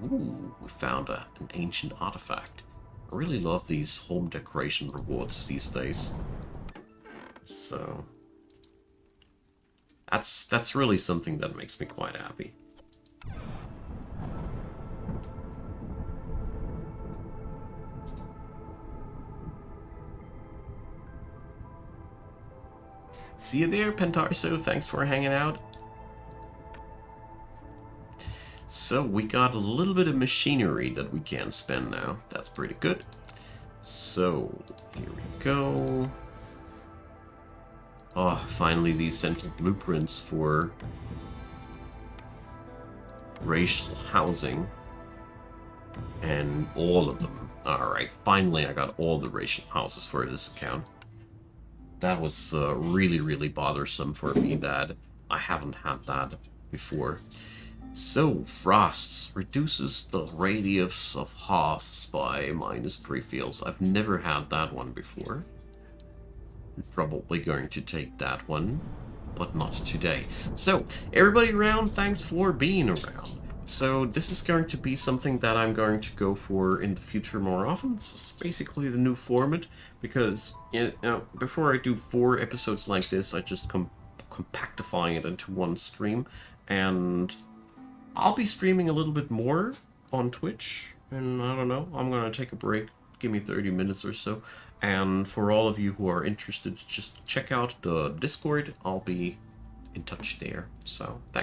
[SPEAKER 1] Ooh, we found an ancient artifact. I really love these home decoration rewards these days. So that's really something that makes me quite happy. See you there, Pentarso. Thanks for hanging out. So we got a little bit of machinery that we can spend now. That's pretty good. So here we go. Oh, finally these central blueprints for racial housing. And all of them. Alright, finally I got all the ration houses for this account. That was really, really bothersome for me that I haven't had that before. So, Frosts reduces the radius of hearths by -3 fields. I've never had that one before. I'm probably going to take that one, but not today. So, everybody around, thanks for being around. So, this is going to be something that I'm going to go for in the future more often. This is basically the new format, because before I do 4 episodes like this, I just compactify it into one stream, and I'll be streaming a little bit more on Twitch, and I don't know, I'm gonna take a break, give me 30 minutes or so, and for all of you who are interested, just check out the Discord, I'll be in touch there, so thanks.